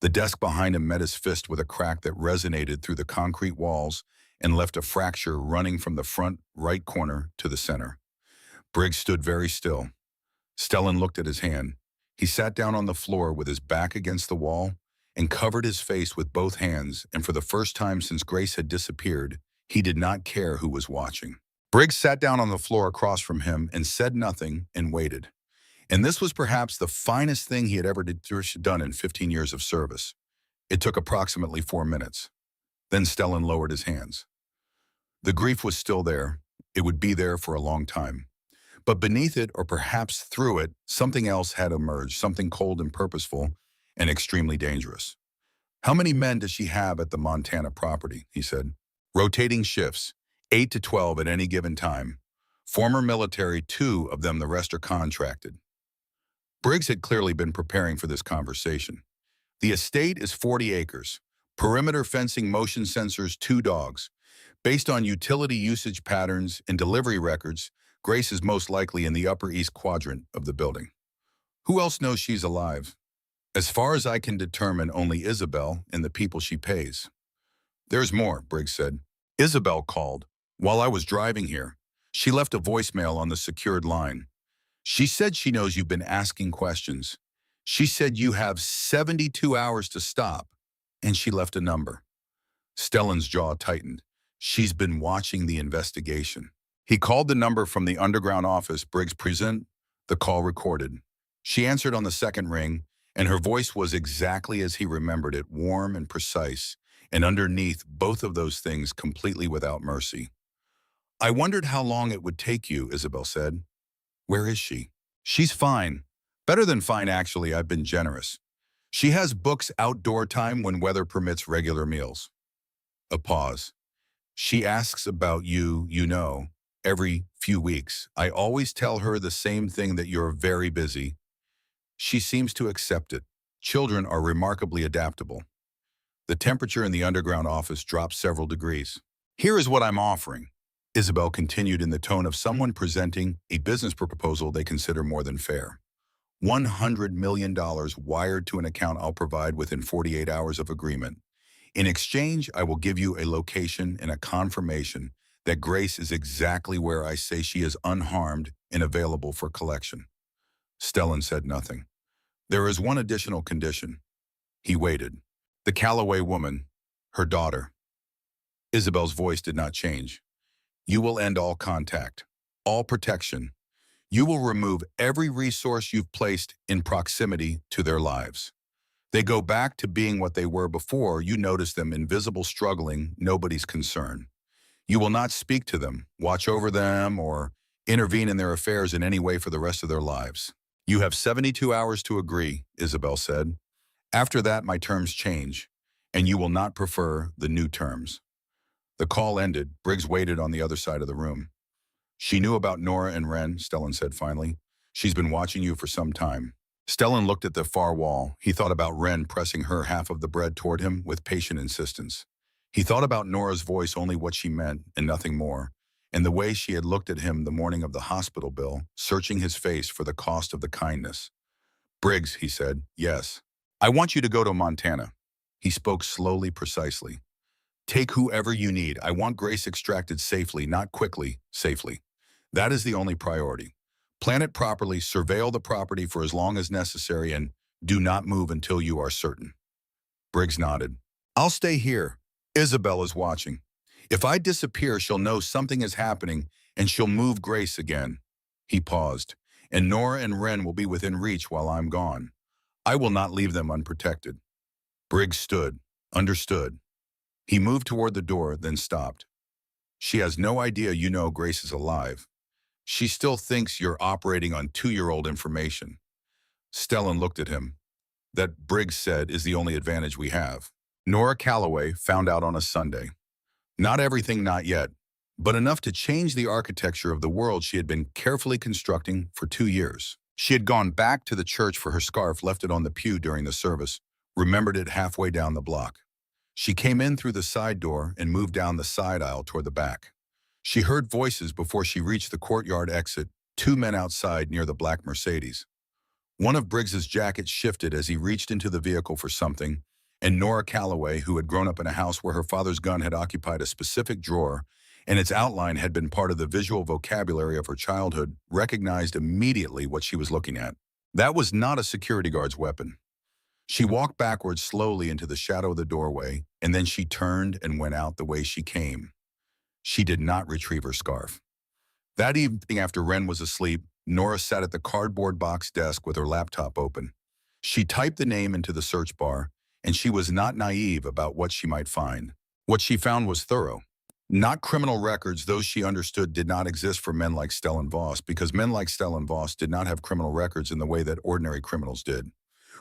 The desk behind him met his fist with a crack that resonated through the concrete walls and left a fracture running from the front right corner to the center. Briggs stood very still. Stellan looked at his hand. He sat down on the floor with his back against the wall and covered his face with both hands, and for the first time since Grace had disappeared, he did not care who was watching. Briggs sat down on the floor across from him and said nothing and waited. And this was perhaps the finest thing he had ever done in 15 years of service. It took approximately 4 minutes. Then Stellan lowered his hands. The grief was still there. It would be there for a long time. But beneath it, or perhaps through it, something else had emerged, something cold and purposeful and extremely dangerous. "How many men does she have at the Montana property?" he said. "Rotating shifts, 8 to 12 at any given time. Former military, 2 of them, the rest are contracted." Briggs had clearly been preparing for this conversation. The estate is 40 acres. Perimeter fencing, motion sensors, 2 dogs. Based on utility usage patterns and delivery records, Grace is most likely in the upper east quadrant of the building. "Who else knows she's alive?" "As far as I can determine, only Isabel and the people she pays." "There's more," Briggs said. "Isabel called while I was driving here. She left a voicemail on the secured line. She said she knows you've been asking questions. She said you have 72 hours to stop, and she left a number." Stellan's jaw tightened. She's been watching the investigation. He called the number from the underground office. Briggs present, the call recorded. She answered on the second ring, and her voice was exactly as he remembered it, warm and precise, and underneath both of those things, completely without mercy. "I wondered how long it would take you," Isabel said. "Where is she?" "She's fine. Better than fine, actually. I've been generous. She has books, outdoor time, when weather permits, regular meals." A pause. "She asks about you, every few weeks. I always tell her the same thing, that you're very busy. She seems to accept it. Children are remarkably adaptable." The temperature in the underground office dropped several degrees. "Here is what I'm offering," Isabel continued in the tone of someone presenting a business proposal they consider more than fair. $100 million wired to an account I'll provide within 48 hours of agreement. In exchange, I will give you a location and a confirmation that Grace is exactly where I say she is, unharmed and available for collection." Stellan said nothing. "There is one additional condition." He waited. "The Calloway woman, her daughter." Isabel's voice did not change. "You will end all contact, all protection. You will remove every resource you've placed in proximity to their lives. They go back to being what they were before you noticed them, invisible, struggling, nobody's concern. You will not speak to them, watch over them, or intervene in their affairs in any way for the rest of their lives. You have 72 hours to agree," Isabel said. "After that, my terms change, and you will not prefer the new terms." The call ended. Briggs waited on the other side of the room. "She knew about Nora and Ren," Stellan said finally. "She's been watching you for some time." Stellan looked at the far wall. He thought about Ren pressing her half of the bread toward him with patient insistence. He thought about Nora's voice, only what she meant and nothing more, and the way she had looked at him the morning of the hospital bill, searching his face for the cost of the kindness. "Briggs," he said, "yes. I want you to go to Montana." He spoke slowly, precisely. "Take whoever you need. I want Grace extracted safely, not quickly, safely. That is the only priority. Plan it properly, surveil the property for as long as necessary, and do not move until you are certain." Briggs nodded. "I'll stay here. Isabel is watching. If I disappear, she'll know something is happening, and she'll move Grace again." He paused. "And Nora and Ren will be within reach while I'm gone. I will not leave them unprotected." Briggs stood, understood. He moved toward the door, then stopped. "She has no idea Grace is alive. She still thinks you're operating on 2-year-old information." Stellan looked at him. "That," Briggs said, "is the only advantage we have. Nora Calloway found out on a Sunday. Not everything, not yet, but enough to change the architecture of the world she had been carefully constructing for 2 years. She had gone back to the church for her scarf, left it on the pew during the service, remembered it halfway down the block. She came in through the side door and moved down the side aisle toward the back. She heard voices before she reached the courtyard exit, two men outside near the black Mercedes. One of Briggs's jackets shifted as he reached into the vehicle for something, and Nora Calloway, who had grown up in a house where her father's gun had occupied a specific drawer and its outline had been part of the visual vocabulary of her childhood, recognized immediately what she was looking at. That was not a security guard's weapon. She walked backwards slowly into the shadow of the doorway, and then she turned and went out the way she came. She did not retrieve her scarf. That evening after Wren was asleep, Nora sat at the cardboard box desk with her laptop open. She typed the name into the search bar, and she was not naive about what she might find. What she found was thorough. Not criminal records, those she understood did not exist for men like Stellan Voss, because men like Stellan Voss did not have criminal records in the way that ordinary criminals did.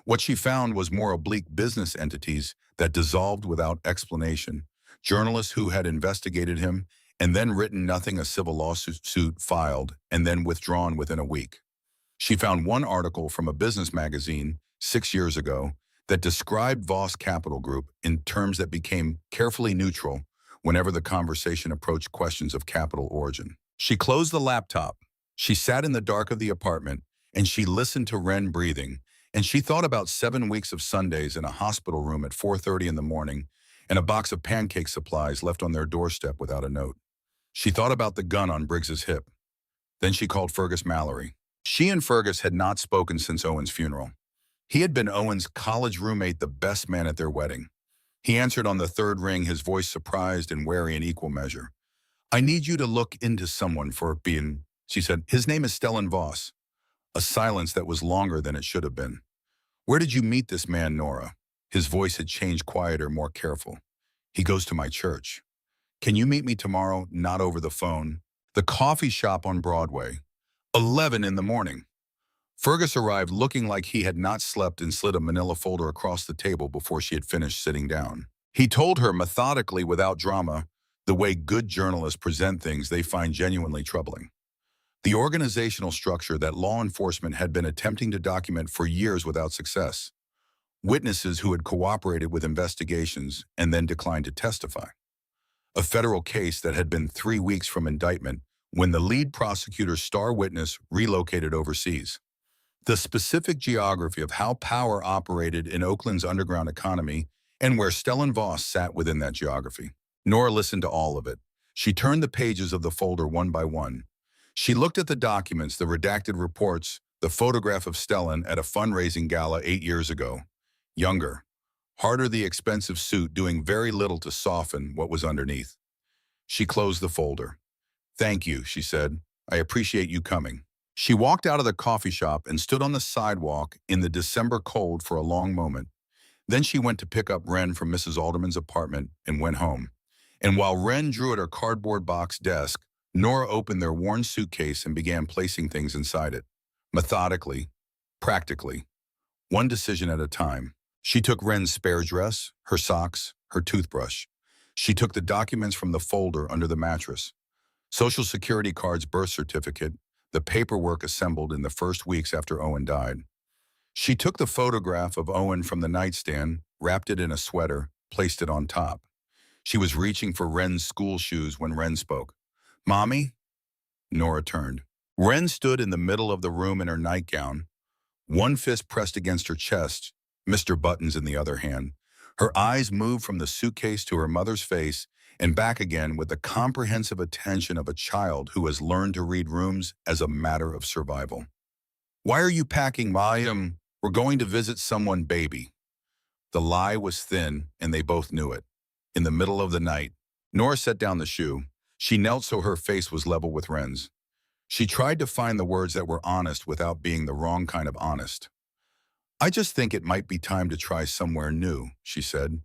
What she found was more oblique business entities that dissolved without explanation, journalists who had investigated him and then written nothing, a civil lawsuit filed, and then withdrawn within a week. She found one article from a business magazine 6 years ago that described Voss Capital Group in terms that became carefully neutral whenever the conversation approached questions of capital origin. She closed the laptop. She sat in the dark of the apartment, and she listened to Wren breathing, and she thought about 7 weeks of Sundays in a hospital room at 4:30 in the morning and a box of pancake supplies left on their doorstep without a note. She thought about the gun on Briggs's hip. Then she called Fergus Mallory. She and Fergus had not spoken since Owen's funeral. He had been Owen's college roommate, the best man at their wedding. He answered on the third ring, his voice surprised and wary in equal measure. "I need you to look into someone for being," she said. "His name is Stellan Voss." A silence that was longer than it should have been. "Where did you meet this man, Nora?" His voice had changed, quieter, more careful. "He goes to my church." "Can you meet me tomorrow, not over the phone?" "The coffee shop on Broadway. 11 in the morning." Fergus arrived looking like he had not slept and slid a manila folder across the table before she had finished sitting down. He told her methodically, without drama, the way good journalists present things they find genuinely troubling. The organizational structure that law enforcement had been attempting to document for years without success. Witnesses who had cooperated with investigations and then declined to testify. A federal case that had been 3 weeks from indictment when the lead prosecutor's star witness relocated overseas. The specific geography of how power operated in Oakland's underground economy and where Stellan Voss sat within that geography. Nora listened to all of it. She turned the pages of the folder one by one. She looked at the documents, the redacted reports, the photograph of Stellan at a fundraising gala 8 years ago. Younger. Harder, the expensive suit doing very little to soften what was underneath. She closed the folder. "Thank you," she said. "I appreciate you coming." She walked out of the coffee shop and stood on the sidewalk in the December cold for a long moment. Then she went to pick up Wren from Mrs. Alderman's apartment and went home. And while Wren drew at her cardboard box desk, Nora opened their worn suitcase and began placing things inside it. Methodically, practically, one decision at a time. She took Wren's spare dress, her socks, her toothbrush. She took the documents from the folder under the mattress. Social Security cards, birth certificate, the paperwork assembled in the first weeks after Owen died. She took the photograph of Owen from the nightstand, wrapped it in a sweater, placed it on top. She was reaching for Wren's school shoes when Wren spoke. "Mommy?" Nora turned. Wren stood in the middle of the room in her nightgown, one fist pressed against her chest, Mr. Buttons in the other hand. Her eyes moved from the suitcase to her mother's face and back again with the comprehensive attention of a child who has learned to read rooms as a matter of survival. "Why are you packing, Ma? We're going to visit someone, baby." The lie was thin, and they both knew it. In the middle of the night, Nora set down the shoe. She knelt so her face was level with Wren's. She tried to find the words that were honest without being the wrong kind of honest. "I just think it might be time to try somewhere new," she said.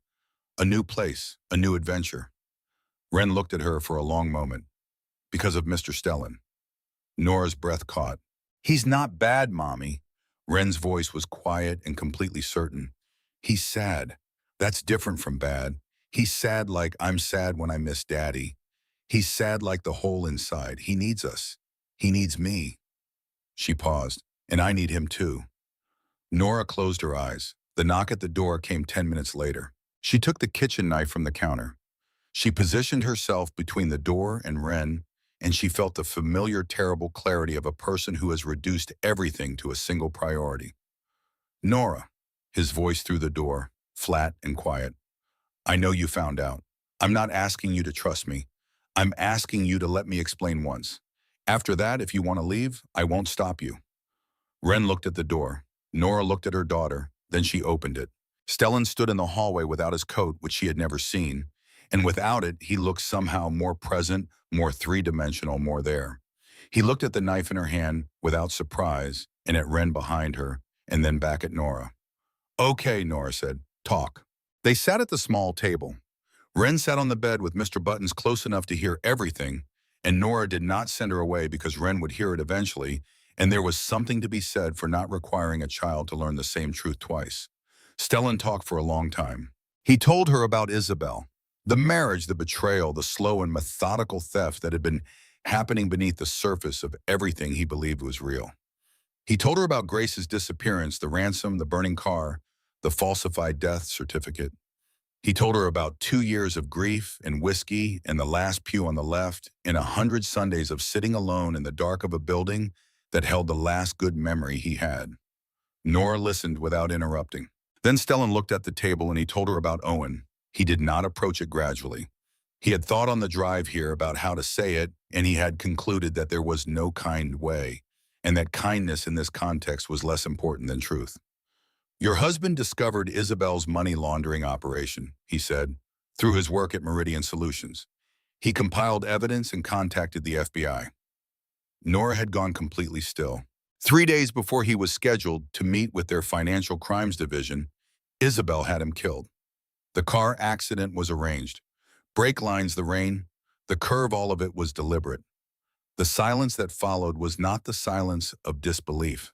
"A new place, a new adventure." Wren looked at her for a long moment. "Because of Mr. Stellan." Nora's breath caught. "He's not bad, Mommy." Wren's voice was quiet and completely certain. "He's sad. That's different from bad. He's sad like I'm sad when I miss Daddy. He's sad like the hole inside. He needs us. He needs me." She paused. "And I need him too." Nora closed her eyes. The knock at the door came 10 minutes later. She took the kitchen knife from the counter. She positioned herself between the door and Ren, and she felt the familiar, terrible clarity of a person who has reduced everything to a single priority. Nora, his voice through the door, flat and quiet. I know you found out. I'm not asking you to trust me. I'm asking you to let me explain once. After that, if you want to leave, I won't stop you. Ren looked at the door. Nora looked at her daughter. Then she opened it. Stellan stood in the hallway without his coat, which she had never seen. And without it, he looked somehow more present, more three-dimensional, more there. He looked at the knife in her hand without surprise, and at Ren behind her, and then back at Nora. Okay, Nora said. Talk. They sat at the small table. Ren sat on the bed with Mr. Buttons close enough to hear everything, and Nora did not send her away because Ren would hear it eventually, and there was something to be said for not requiring a child to learn the same truth twice. Stellan talked for a long time. He told her about Isabel, the marriage, the betrayal, the slow and methodical theft that had been happening beneath the surface of everything he believed was real. He told her about Grace's disappearance, the ransom, the burning car, the falsified death certificate. He told her about 2 years of grief and whiskey and the last pew on the left and 100 Sundays of sitting alone in the dark of a building that held the last good memory he had. Nora listened without interrupting. Then Stellan looked at the table and he told her about Owen. He did not approach it gradually. He had thought on the drive here about how to say it, and he had concluded that there was no kind way, and that kindness in this context was less important than truth. Your husband discovered Isabel's money laundering operation, he said, through his work at Meridian Solutions. He compiled evidence and contacted the FBI. Nora had gone completely still. 3 days before he was scheduled to meet with their financial crimes division, Isabel had him killed. The car accident was arranged. Brake lines, the rain, the curve, all of it was deliberate. The silence that followed was not the silence of disbelief.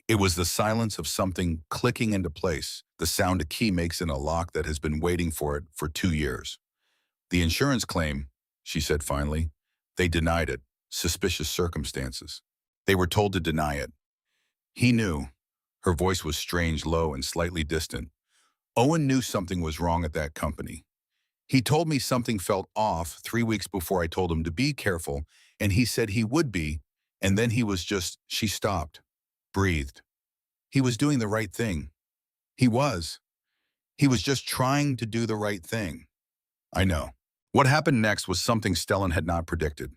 It was the silence of something clicking into place, the sound a key makes in a lock that has been waiting for it for 2 years. The insurance claim, she said finally, they denied it. Suspicious circumstances. They were told to deny it. He knew. Her voice was strange, low, and slightly distant. Owen knew something was wrong at that company. He told me something felt off 3 weeks before I told him to be careful, and he said he would be, and then he was just, she stopped, breathed. He was doing the right thing. He was. He was just trying to do the right thing. I know. What happened next was something Stellan had not predicted.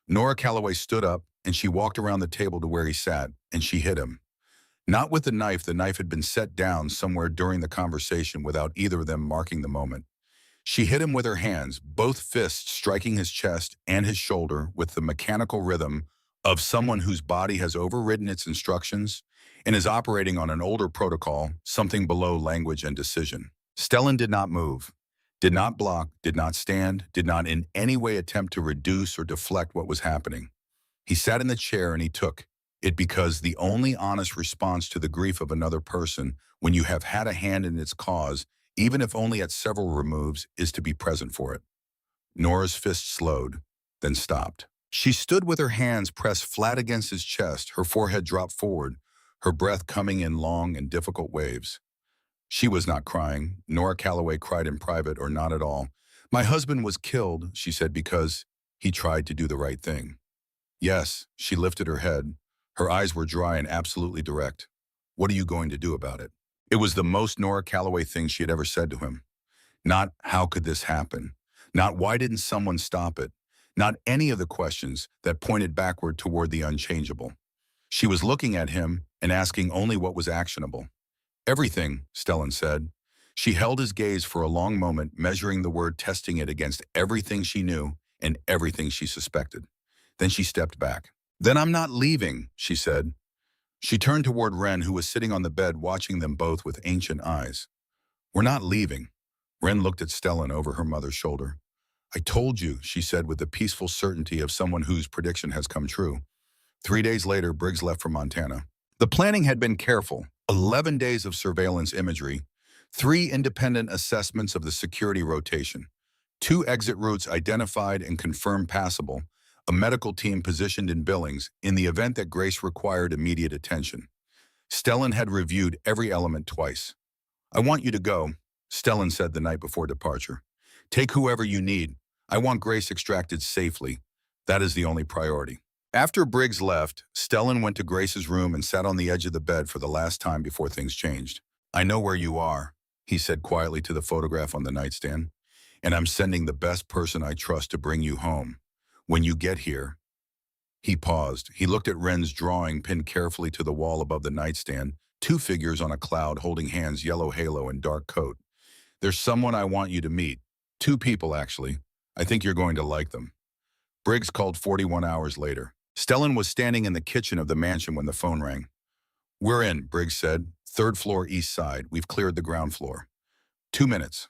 Nora Calloway stood up, and she walked around the table to where he sat, and she hit him. Not with the knife had been set down somewhere during the conversation without either of them marking the moment. She hit him with her hands, both fists striking his chest and his shoulder with the mechanical rhythm of someone whose body has overridden its instructions and is operating on an older protocol, something below language and decision. Stellan did not move, did not block, did not stand, did not in any way attempt to reduce or deflect what was happening. He sat in the chair and he took it because the only honest response to the grief of another person when you have had a hand in its cause, even if only at several removes, is to be present for it. Nora's fist slowed, then stopped. She stood with her hands pressed flat against his chest, her forehead dropped forward, her breath coming in long and difficult waves. She was not crying. Nora Calloway cried in private or not at all. My husband was killed, she said, because he tried to do the right thing. Yes, she lifted her head. Her eyes were dry and absolutely direct. What are you going to do about it? It was the most Nora Calloway thing she had ever said to him. Not how could this happen? Not why didn't someone stop it? Not any of the questions that pointed backward toward the unchangeable. She was looking at him and asking only what was actionable. Everything, Stellan said. She held his gaze for a long moment, measuring the word, testing it against everything she knew and everything she suspected. Then she stepped back. Then I'm not leaving, she said. She turned toward Ren, who was sitting on the bed watching them both with ancient eyes. We're not leaving. Ren looked at Stellan over her mother's shoulder. I told you, she said with the peaceful certainty of someone whose prediction has come true. 3 days later, Briggs left for Montana. The planning had been careful. 11 days of surveillance imagery, 3 independent assessments of the security rotation, 2 exit routes identified and confirmed passable, a medical team positioned in Billings in the event that Grace required immediate attention. Stellan had reviewed every element twice. I want you to go, Stellan said the night before departure. Take whoever you need. I want Grace extracted safely. That is the only priority. After Briggs left, Stellan went to Grace's room and sat on the edge of the bed for the last time before things changed. I know where you are, he said quietly to the photograph on the nightstand, and I'm sending the best person I trust to bring you home. When you get here, he paused. He looked at Ren's drawing pinned carefully to the wall above the nightstand, two figures on a cloud holding hands, yellow halo and dark coat. There's someone I want you to meet. Two people, actually. I think you're going to like them. Briggs called 41 hours later. Stellan was standing in the kitchen of the mansion when the phone rang. We're in, Briggs said. Third floor east side. We've cleared the ground floor. 2 minutes.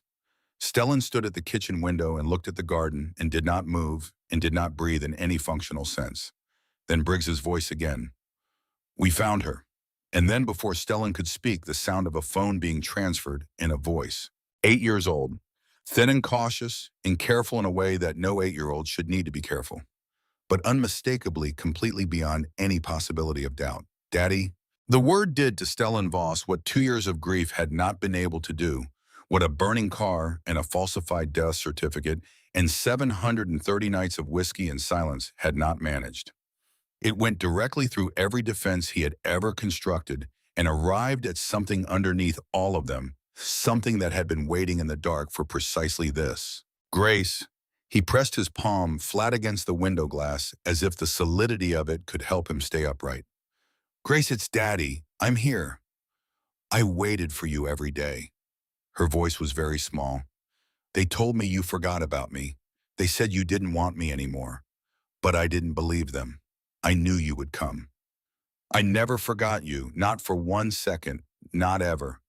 Stellan stood at the kitchen window and looked at the garden and did not move and did not breathe in any functional sense. Then Briggs's voice again. We found her. And then before Stellan could speak, the sound of a phone being transferred in a voice. 8 years old. Thin and cautious and careful in a way that no 8-year-old should need to be careful. But unmistakably completely beyond any possibility of doubt. Daddy? The word did to Stellan Voss what 2 years of grief had not been able to do, what a burning car and a falsified death certificate and 730 nights of whiskey and silence had not managed. It went directly through every defense he had ever constructed and arrived at something underneath all of them, something that had been waiting in the dark for precisely this. Grace. He pressed his palm flat against the window glass as if the solidity of it could help him stay upright. Grace, it's Daddy. I'm here. I waited for you every day. Her voice was very small. They told me you forgot about me. They said you didn't want me anymore. But I didn't believe them. I knew you would come. I never forgot you, not for 1 second, not ever.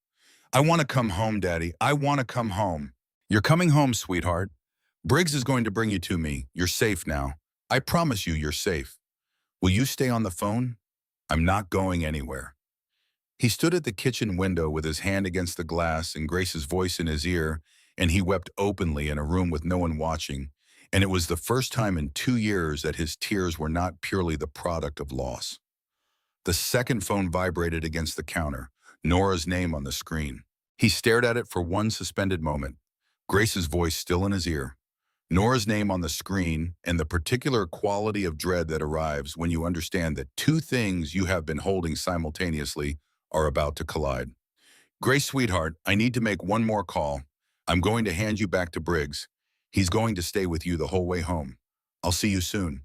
I want to come home, Daddy. I want to come home. You're coming home, sweetheart. Briggs is going to bring you to me. You're safe now. I promise you you're safe. Will you stay on the phone? I'm not going anywhere. He stood at the kitchen window with his hand against the glass and Grace's voice in his ear, and he wept openly in a room with no one watching, and it was the first time in 2 years that his tears were not purely the product of loss. The second phone vibrated against the counter, Nora's name on the screen. He stared at it for one suspended moment, Grace's voice still in his ear. Nora's name on the screen and the particular quality of dread that arrives when you understand that two things you have been holding simultaneously are about to collide. Grace, sweetheart, I need to make one more call. I'm going to hand you back to Briggs. He's going to stay with you the whole way home. I'll see you soon.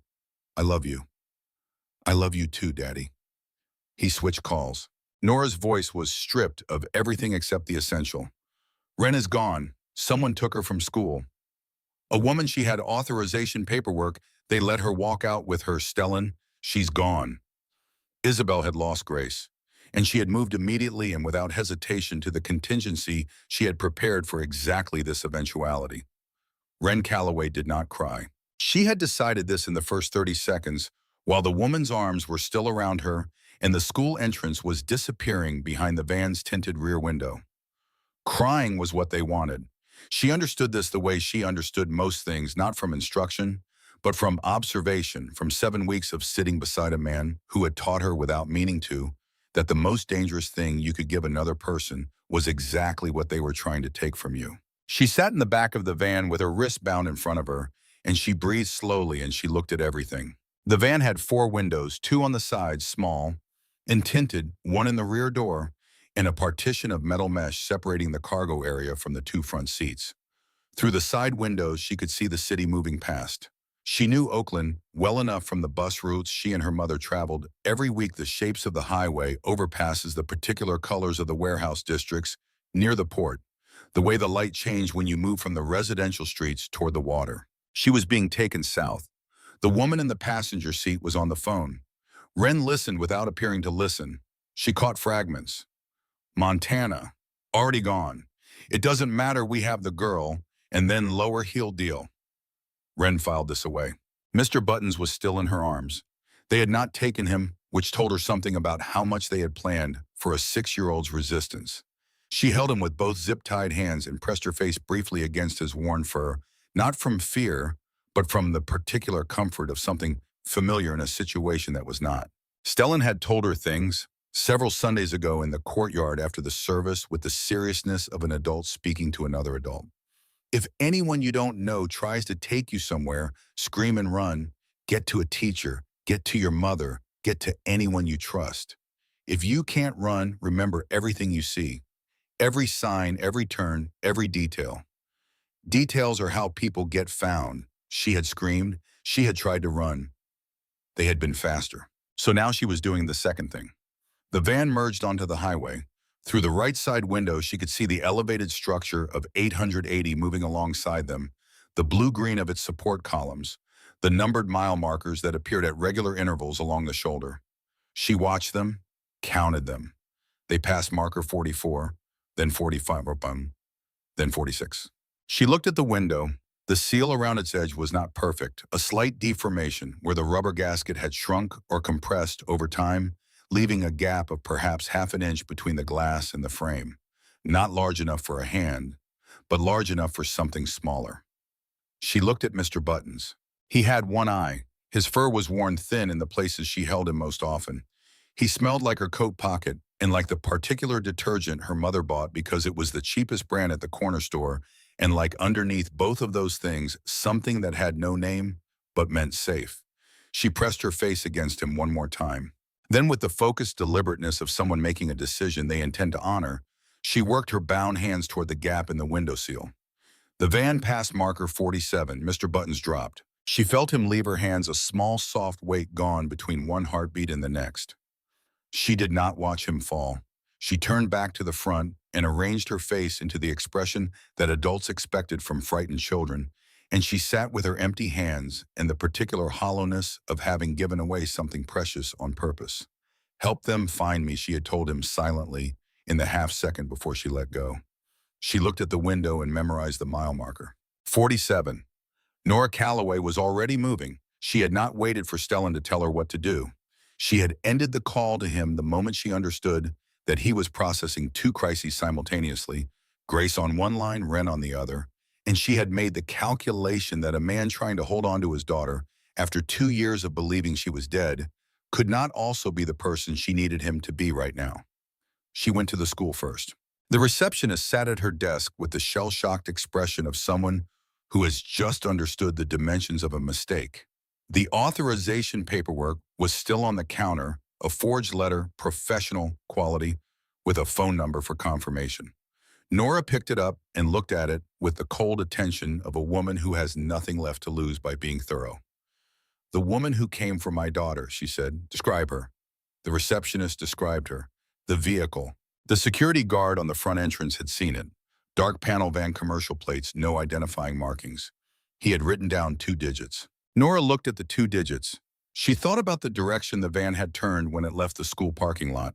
I love you. I love you too, Daddy. He switched calls. Nora's voice was stripped of everything except the essential. Ren is gone. Someone took her from school. A woman she had authorization paperwork, they let her walk out with her. Stellan, she's gone. Isabel had lost Grace, and she had moved immediately and without hesitation to the contingency she had prepared for exactly this eventuality. Ren Calloway did not cry. She had decided this in the first 30 seconds, while the woman's arms were still around her and the school entrance was disappearing behind the van's tinted rear window. Crying was what they wanted. She understood this the way she understood most things, not from instruction, but from observation, from 7 weeks of sitting beside a man who had taught her without meaning to, that the most dangerous thing you could give another person was exactly what they were trying to take from you. She sat in the back of the van with her wrists bound in front of her, and she breathed slowly and she looked at everything. The van had 4 windows, 2 on the sides, small, and tinted, 1 in the rear door, and a partition of metal mesh separating the cargo area from the 2 front seats. Through the side windows, she could see the city moving past. She knew Oakland well enough from the bus routes she and her mother traveled. Every week, the shapes of the highway overpasses the particular colors of the warehouse districts near the port, the way the light changed when you moved from the residential streets toward the water. She was being taken south. The woman in the passenger seat was on the phone. Ren listened without appearing to listen. She caught fragments. Montana. Already gone. It doesn't matter, we have the girl, and then lower heel deal. Ren filed this away. Mr. Buttons was still in her arms. They had not taken him, which told her something about how much they had planned for a 6-year-old's resistance. She held him with both zip-tied hands and pressed her face briefly against his worn fur, not from fear, but from the particular comfort of something familiar in a situation that was not. Stellan had told her things, Several Sundays ago in the courtyard after the service with the seriousness of an adult speaking to another adult. If anyone you don't know tries to take you somewhere, scream and run, get to a teacher, get to your mother, get to anyone you trust. If you can't run, remember everything you see. Every sign, every turn, every detail. Details are how people get found. She had screamed. She had tried to run. They had been faster. So now she was doing the second thing. The van merged onto the highway. Through the right side window, she could see the elevated structure of 880 moving alongside them, the blue-green of its support columns, the numbered mile markers that appeared at regular intervals along the shoulder. She watched them, counted them. They passed marker 44, then 45, then 46. She looked at the window. The seal around its edge was not perfect, a slight deformation where the rubber gasket had shrunk or compressed over time, leaving a gap of perhaps half an inch between the glass and the frame. Not large enough for a hand, but large enough for something smaller. She looked at Mr. Buttons. He had one eye. His fur was worn thin in the places she held him most often. He smelled like her coat pocket and like the particular detergent her mother bought because it was the cheapest brand at the corner store, and like underneath both of those things, something that had no name but meant safe. She pressed her face against him one more time. Then with the focused deliberateness of someone making a decision they intend to honor, she worked her bound hands toward the gap in the window seal. The van passed marker 47. Mr. Buttons dropped. She felt him leave her hands, a small, soft weight gone between one heartbeat and the next. She did not watch him fall. She turned back to the front and arranged her face into the expression that adults expected from frightened children, and she sat with her empty hands and the particular hollowness of having given away something precious on purpose. "Help them find me," she had told him silently in the half-second before she let go. She looked at the window and memorized the mile marker. 47. Nora Calloway was already moving. She had not waited for Stellan to tell her what to do. She had ended the call to him the moment she understood that he was processing two crises simultaneously, Grace on one line, Ren on the other, and she had made the calculation that a man trying to hold on to his daughter after 2 years of believing she was dead could not also be the person she needed him to be right now. She went to the school first. The receptionist sat at her desk with the shell-shocked expression of someone who has just understood the dimensions of a mistake. The authorization paperwork was still on the counter, a forged letter, professional quality, with a phone number for confirmation. Nora picked it up and looked at it with the cold attention of a woman who has nothing left to lose by being thorough. "The woman who came for my daughter," she said. "Describe her." The receptionist described her. The vehicle. The security guard on the front entrance had seen it. Dark panel van, commercial plates, no identifying markings. He had written down 2 digits. Nora looked at the 2 digits. She thought about the direction the van had turned when it left the school parking lot.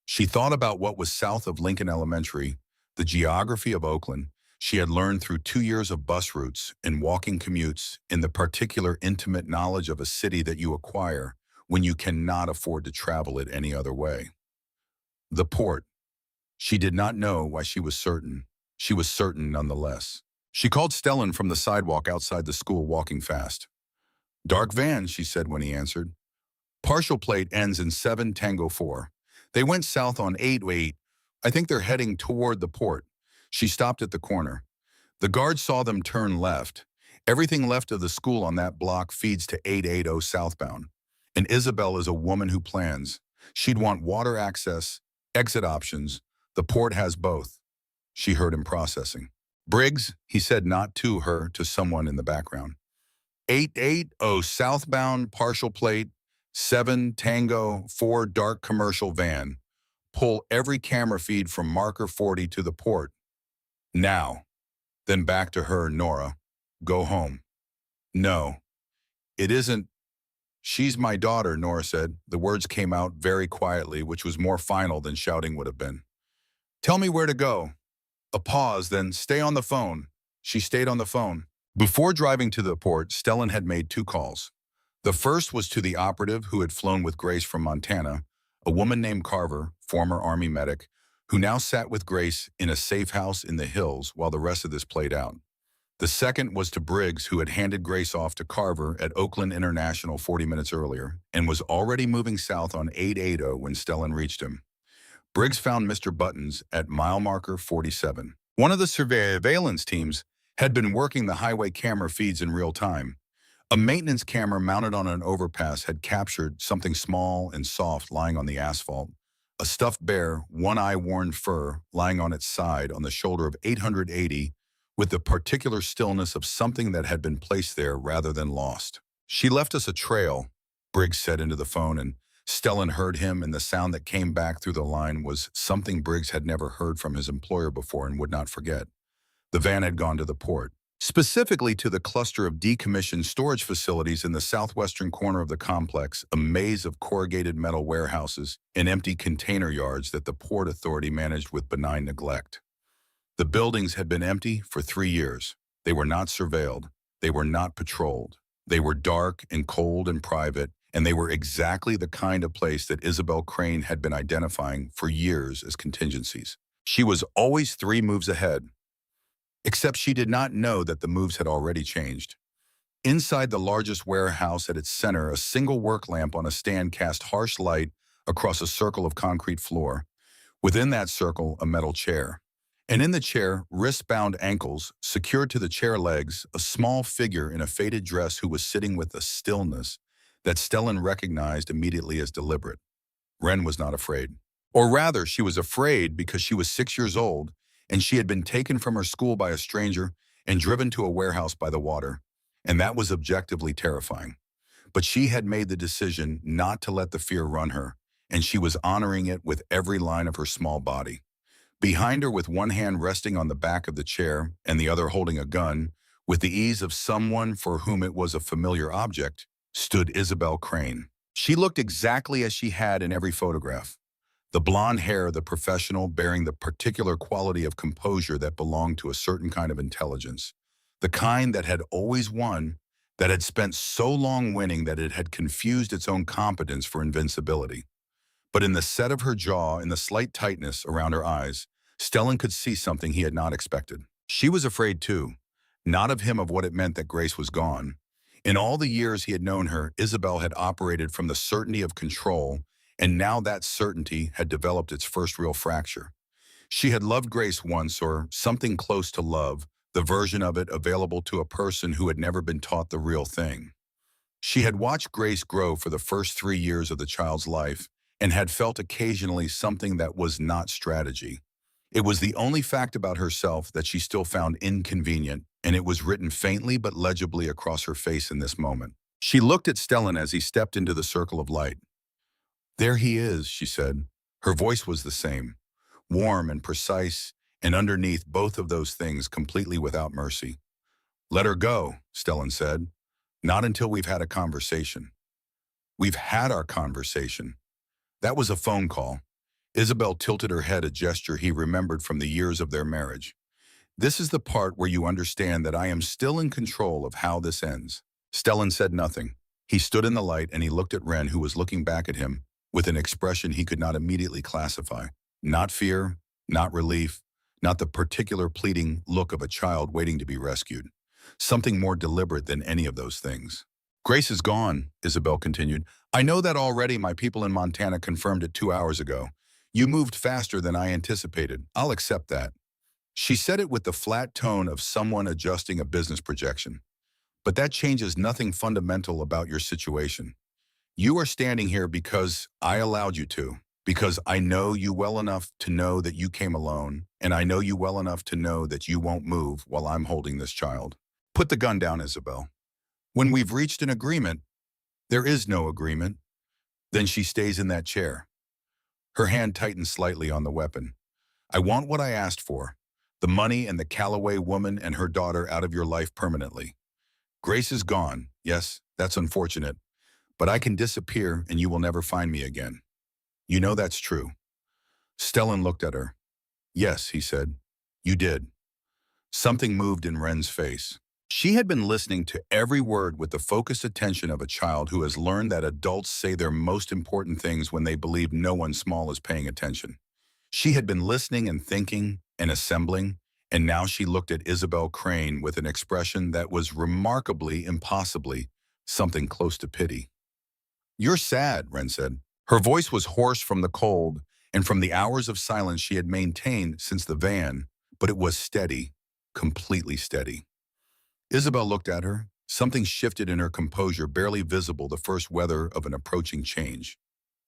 She thought about what was south of Lincoln Elementary, the geography of Oakland. She had learned through 2 years of bus routes and walking commutes in the particular intimate knowledge of a city that you acquire when you cannot afford to travel it any other way. The port. She did not know why she was certain. She was certain nonetheless. She called Stellan from the sidewalk outside the school, walking fast. "Dark van," she said when he answered. "Partial plate ends in 7 Tango 4. They went south on 8-8. I think they're heading toward the port." She stopped at the corner. The guard saw them turn left. Everything left of the school on that block feeds to 880 southbound. And Isabel is a woman who plans. She'd want water access, exit options. The port has both. She heard him processing. "Briggs," he said, not to her, to someone in the background. 880 southbound, partial plate, 7 Tango 4 dark commercial van. Pull every camera feed from marker 40 to the port. Now." Then back to her, "Nora, go home." "No, it isn't. She's my daughter," Nora said. The words came out very quietly, which was more final than shouting would have been. "Tell me where to go." A pause, then, "Stay on the phone." She stayed on the phone. Before driving to the port, Stellan had made 2 calls. The first was to the operative who had flown with Grace from Montana, a woman named Carver, former Army medic, who now sat with Grace in a safe house in the hills while the rest of this played out. The second was to Briggs, who had handed Grace off to Carver at Oakland International 40 minutes earlier and was already moving south on 880 when Stellan reached him. Briggs found Mr. Buttons at mile marker 47. One of the surveillance teams had been working the highway camera feeds in real time. A maintenance camera mounted on an overpass had captured something small and soft lying on the asphalt. A stuffed bear, one-eye worn fur, lying on its side on the shoulder of 880 with the particular stillness of something that had been placed there rather than lost. She left us a trail, Briggs said into the phone, and Stellan heard him, and the sound that came back through the line was something Briggs had never heard from his employer before and would not forget. The van had gone to the port, specifically to the cluster of decommissioned storage facilities in the southwestern corner of the complex, a maze of corrugated metal warehouses and empty container yards that the Port Authority managed with benign neglect. The buildings had been empty for 3 years. They were not surveilled. They were not patrolled. They were dark and cold and private, and they were exactly the kind of place that Isabel Crane had been identifying for years as contingencies. She was always 3 moves ahead, except she did not know that the moves had already changed. Inside the largest warehouse at its center, a single work lamp on a stand cast harsh light across a circle of concrete floor. Within that circle, a metal chair. And in the chair, wrist-bound ankles, secured to the chair legs, a small figure in a faded dress who was sitting with a stillness that Stellan recognized immediately as deliberate. Wren was not afraid. Or rather, she was afraid because she was 6 years old, and she had been taken from her school by a stranger and driven to a warehouse by the water, and that was objectively terrifying. But she had made the decision not to let the fear run her, and she was honoring it with every line of her small body. Behind her, with one hand resting on the back of the chair and the other holding a gun, with the ease of someone for whom it was a familiar object, stood Isabel Crane. She looked exactly as she had in every photograph. The blonde hair, the professional, bearing the particular quality of composure that belonged to a certain kind of intelligence. The kind that had always won, that had spent so long winning that it had confused its own competence for invincibility. But in the set of her jaw, in the slight tightness around her eyes, Stellan could see something he had not expected. She was afraid too, not of him, of what it meant that Grace was gone. In all the years he had known her, Isabel had operated from the certainty of control, and now that certainty had developed its first real fracture. She had loved Grace once, or something close to love, the version of it available to a person who had never been taught the real thing. She had watched Grace grow for the first 3 years of the child's life, and had felt occasionally something that was not strategy. It was the only fact about herself that she still found inconvenient, and it was written faintly but legibly across her face in this moment. She looked at Stellan as he stepped into the circle of light. "There he is," she said. Her voice was the same, warm and precise, and underneath both of those things completely without mercy. "Let her go," Stellan said. "Not until we've had a conversation." "We've had our conversation." That was a phone call. Isabel tilted her head, a gesture he remembered from the years of their marriage. "This is the part where you understand that I am still in control of how this ends." Stellan said nothing. He stood in the light and he looked at Wren, who was looking back at him with an expression he could not immediately classify. Not fear, not relief, not the particular pleading look of a child waiting to be rescued. Something more deliberate than any of those things. "Grace is gone," Isabel continued. "I know that already. My people in Montana confirmed it 2 hours ago. You moved faster than I anticipated. I'll accept that." She said it with the flat tone of someone adjusting a business projection. "But that changes nothing fundamental about your situation. You are standing here because I allowed you to, because I know you well enough to know that you came alone, and I know you well enough to know that you won't move while I'm holding this child. Put the gun down, Isabel. When we've reached an agreement, there is no agreement, then she stays in that chair." Her hand tightened slightly on the weapon. "I want what I asked for, the money and the Calloway woman and her daughter out of your life permanently. Grace is gone. Yes, that's unfortunate, but I can disappear and you will never find me again. You know that's true." Stellan looked at her. "Yes," he said. "You did." Something moved in Wren's face. She had been listening to every word with the focused attention of a child who has learned that adults say their most important things when they believe no one small is paying attention. She had been listening and thinking and assembling, And now she looked at Isabel Crane with an expression that was remarkably, impossibly, something close to pity. "You're sad," Wren said. Her voice was hoarse from the cold and from the hours of silence she had maintained since the van, but it was steady, completely steady. Isabel looked at her. Something shifted in her composure, barely visible, the first weather of an approaching change.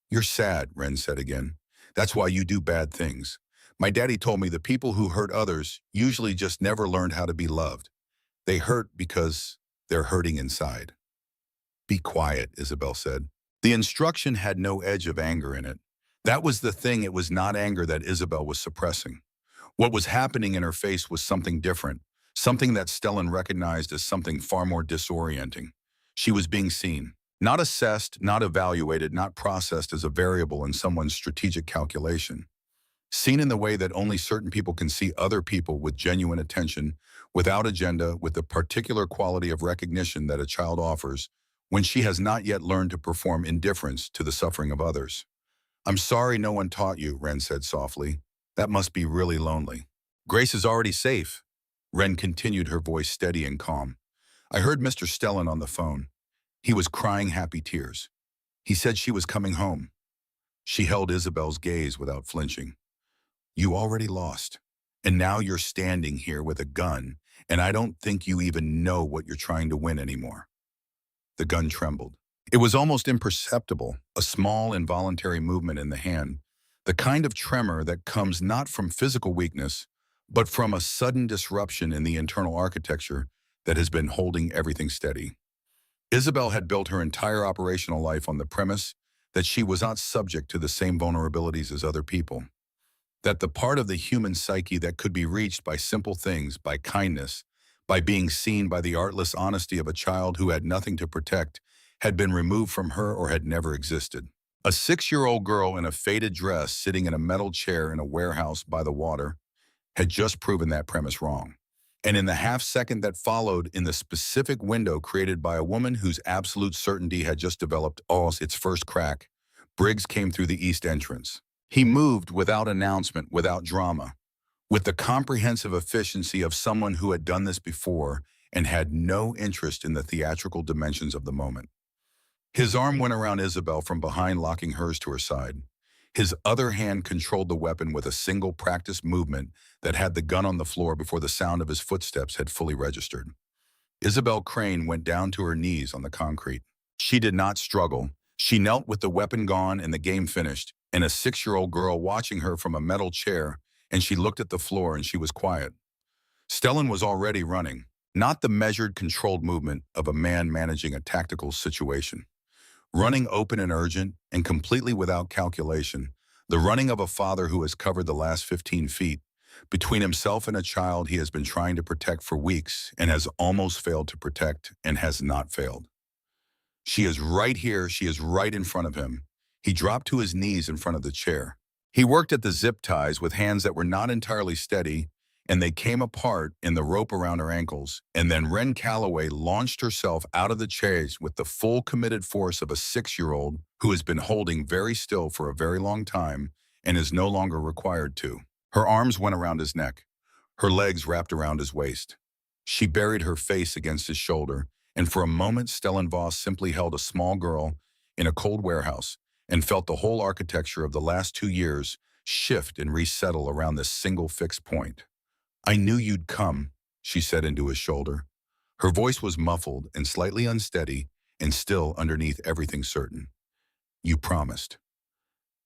"You're sad," Wren said again. "That's why you do bad things. My daddy told me the people who hurt others usually just never learned how to be loved. They hurt because they're hurting inside." "Be quiet," Isabel said. The instruction had no edge of anger in it. That was the thing, it was not anger that Isabel was suppressing. What was happening in her face was something different, something that Stellan recognized as something far more disorienting. She was being seen, not assessed, not evaluated, not processed as a variable in someone's strategic calculation. Seen in the way that only certain people can see other people, with genuine attention, without agenda, with the particular quality of recognition that a child offers when she has not yet learned to perform indifference to the suffering of others. "I'm sorry no one taught you," Wren said softly. "That must be really lonely." "Grace is already safe," Wren continued, her voice steady and calm. "I heard Mr. Stellan on the phone. He was crying happy tears. He said she was coming home." She held Isabel's gaze without flinching. "You already lost. And now you're standing here with a gun, and I don't think you even know what you're trying to win anymore." The gun trembled. It was almost imperceptible, a small, involuntary movement in the hand, the kind of tremor that comes not from physical weakness, but from a sudden disruption in the internal architecture that has been holding everything steady. Isabel had built her entire operational life on the premise that she was not subject to the same vulnerabilities as other people, that the part of the human psyche that could be reached by simple things, by kindness, by being seen, by the artless honesty of a child who had nothing to protect, had been removed from her or had never existed. A 6-year-old girl in a faded dress sitting in a metal chair in a warehouse by the water had just proven that premise wrong. And in the half-second that followed, in the specific window created by a woman whose absolute certainty had just developed its first crack, Briggs came through the east entrance. He moved without announcement, without drama, with the comprehensive efficiency of someone who had done this before and had no interest in the theatrical dimensions of the moment. His arm went around Isabel from behind, locking hers to her side. His other hand controlled the weapon with a single practiced movement that had the gun on the floor before the sound of his footsteps had fully registered. Isabel Crane went down to her knees on the concrete. She did not struggle. She knelt with the weapon gone and the game finished, and a 6-year-old girl watching her from a metal chair, and she looked at the floor and she was quiet. Stellan was already running, not the measured, controlled movement of a man managing a tactical situation. Running open and urgent, and completely without calculation, the running of a father who has covered the last 15 feet between himself and a child he has been trying to protect for weeks and has almost failed to protect and has not failed. She is right here, she is right in front of him. He dropped to his knees in front of the chair. He worked at the zip ties with hands that were not entirely steady, and they came apart in the rope around her ankles, and then Wren Calloway launched herself out of the chase with the full committed force of a 6-year-old who has been holding very still for a very long time and is no longer required to. Her arms went around his neck. Her legs wrapped around his waist. She buried her face against his shoulder, and for a moment Stellan Voss simply held a small girl in a cold warehouse and felt the whole architecture of the last 2 years shift and resettle around this single fixed point. "I knew you'd come," she said into his shoulder. Her voice was muffled and slightly unsteady, and still underneath everything certain. "You promised."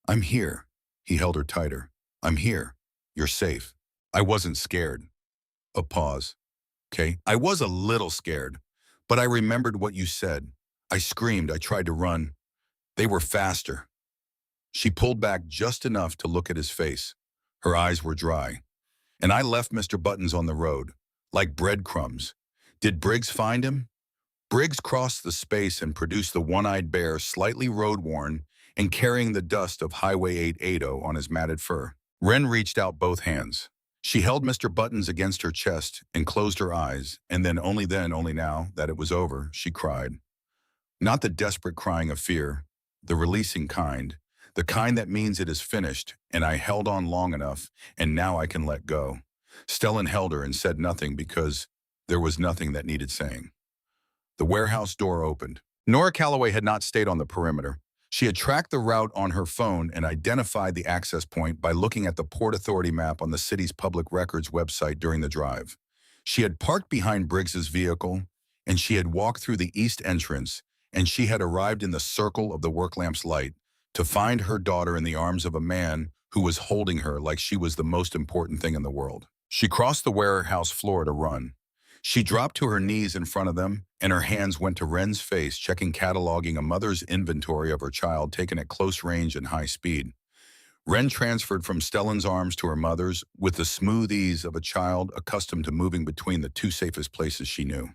"I'm here." He held her tighter. "I'm here. You're safe." "I wasn't scared." A pause. "Okay, I was a little scared, but I remembered what you said. I screamed, I tried to run. They were faster." She pulled back just enough to look at his face. Her eyes were dry. "And I left Mr. Buttons on the road, like breadcrumbs. Did Briggs find him?" Briggs crossed the space and produced the one-eyed bear, slightly road-worn and carrying the dust of Highway 880 on his matted fur. Wren reached out both hands. She held Mr. Buttons against her chest and closed her eyes, and then, only now that it was over, she cried. Not the desperate crying of fear, the releasing kind, the kind that means it is finished, and I held on long enough, and now I can let go. Stellan held her and said nothing because there was nothing that needed saying. The warehouse door opened. Nora Calloway had not stayed on the perimeter. She had tracked the route on her phone and identified the access point by looking at the Port Authority map on the city's public records website during the drive. She had parked behind Briggs's vehicle, and she had walked through the east entrance, and she had arrived in the circle of the work lamp's light to find her daughter in the arms of a man who was holding her like she was the most important thing in the world. She crossed the warehouse floor to run. She dropped to her knees in front of them, and her hands went to Wren's face, cataloging a mother's inventory of her child taken at close range and high speed. Wren transferred from Stellan's arms to her mother's with the smooth ease of a child accustomed to moving between the two safest places she knew.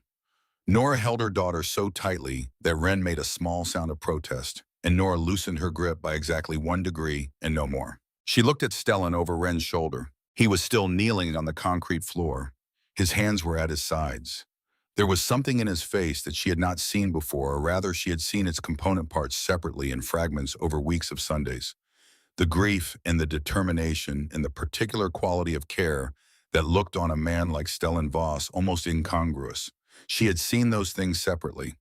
Nora held her daughter so tightly that Wren made a small sound of protest, and Nora loosened her grip by exactly 1 degree and no more. She looked at Stellan over Wren's shoulder. He was still kneeling on the concrete floor. His hands were at his sides. There was something in his face that she had not seen before, or rather she had seen its component parts separately in fragments over weeks of Sundays. The grief and the determination and the particular quality of care that looked on a man like Stellan Voss almost incongruous. She had seen those things separately.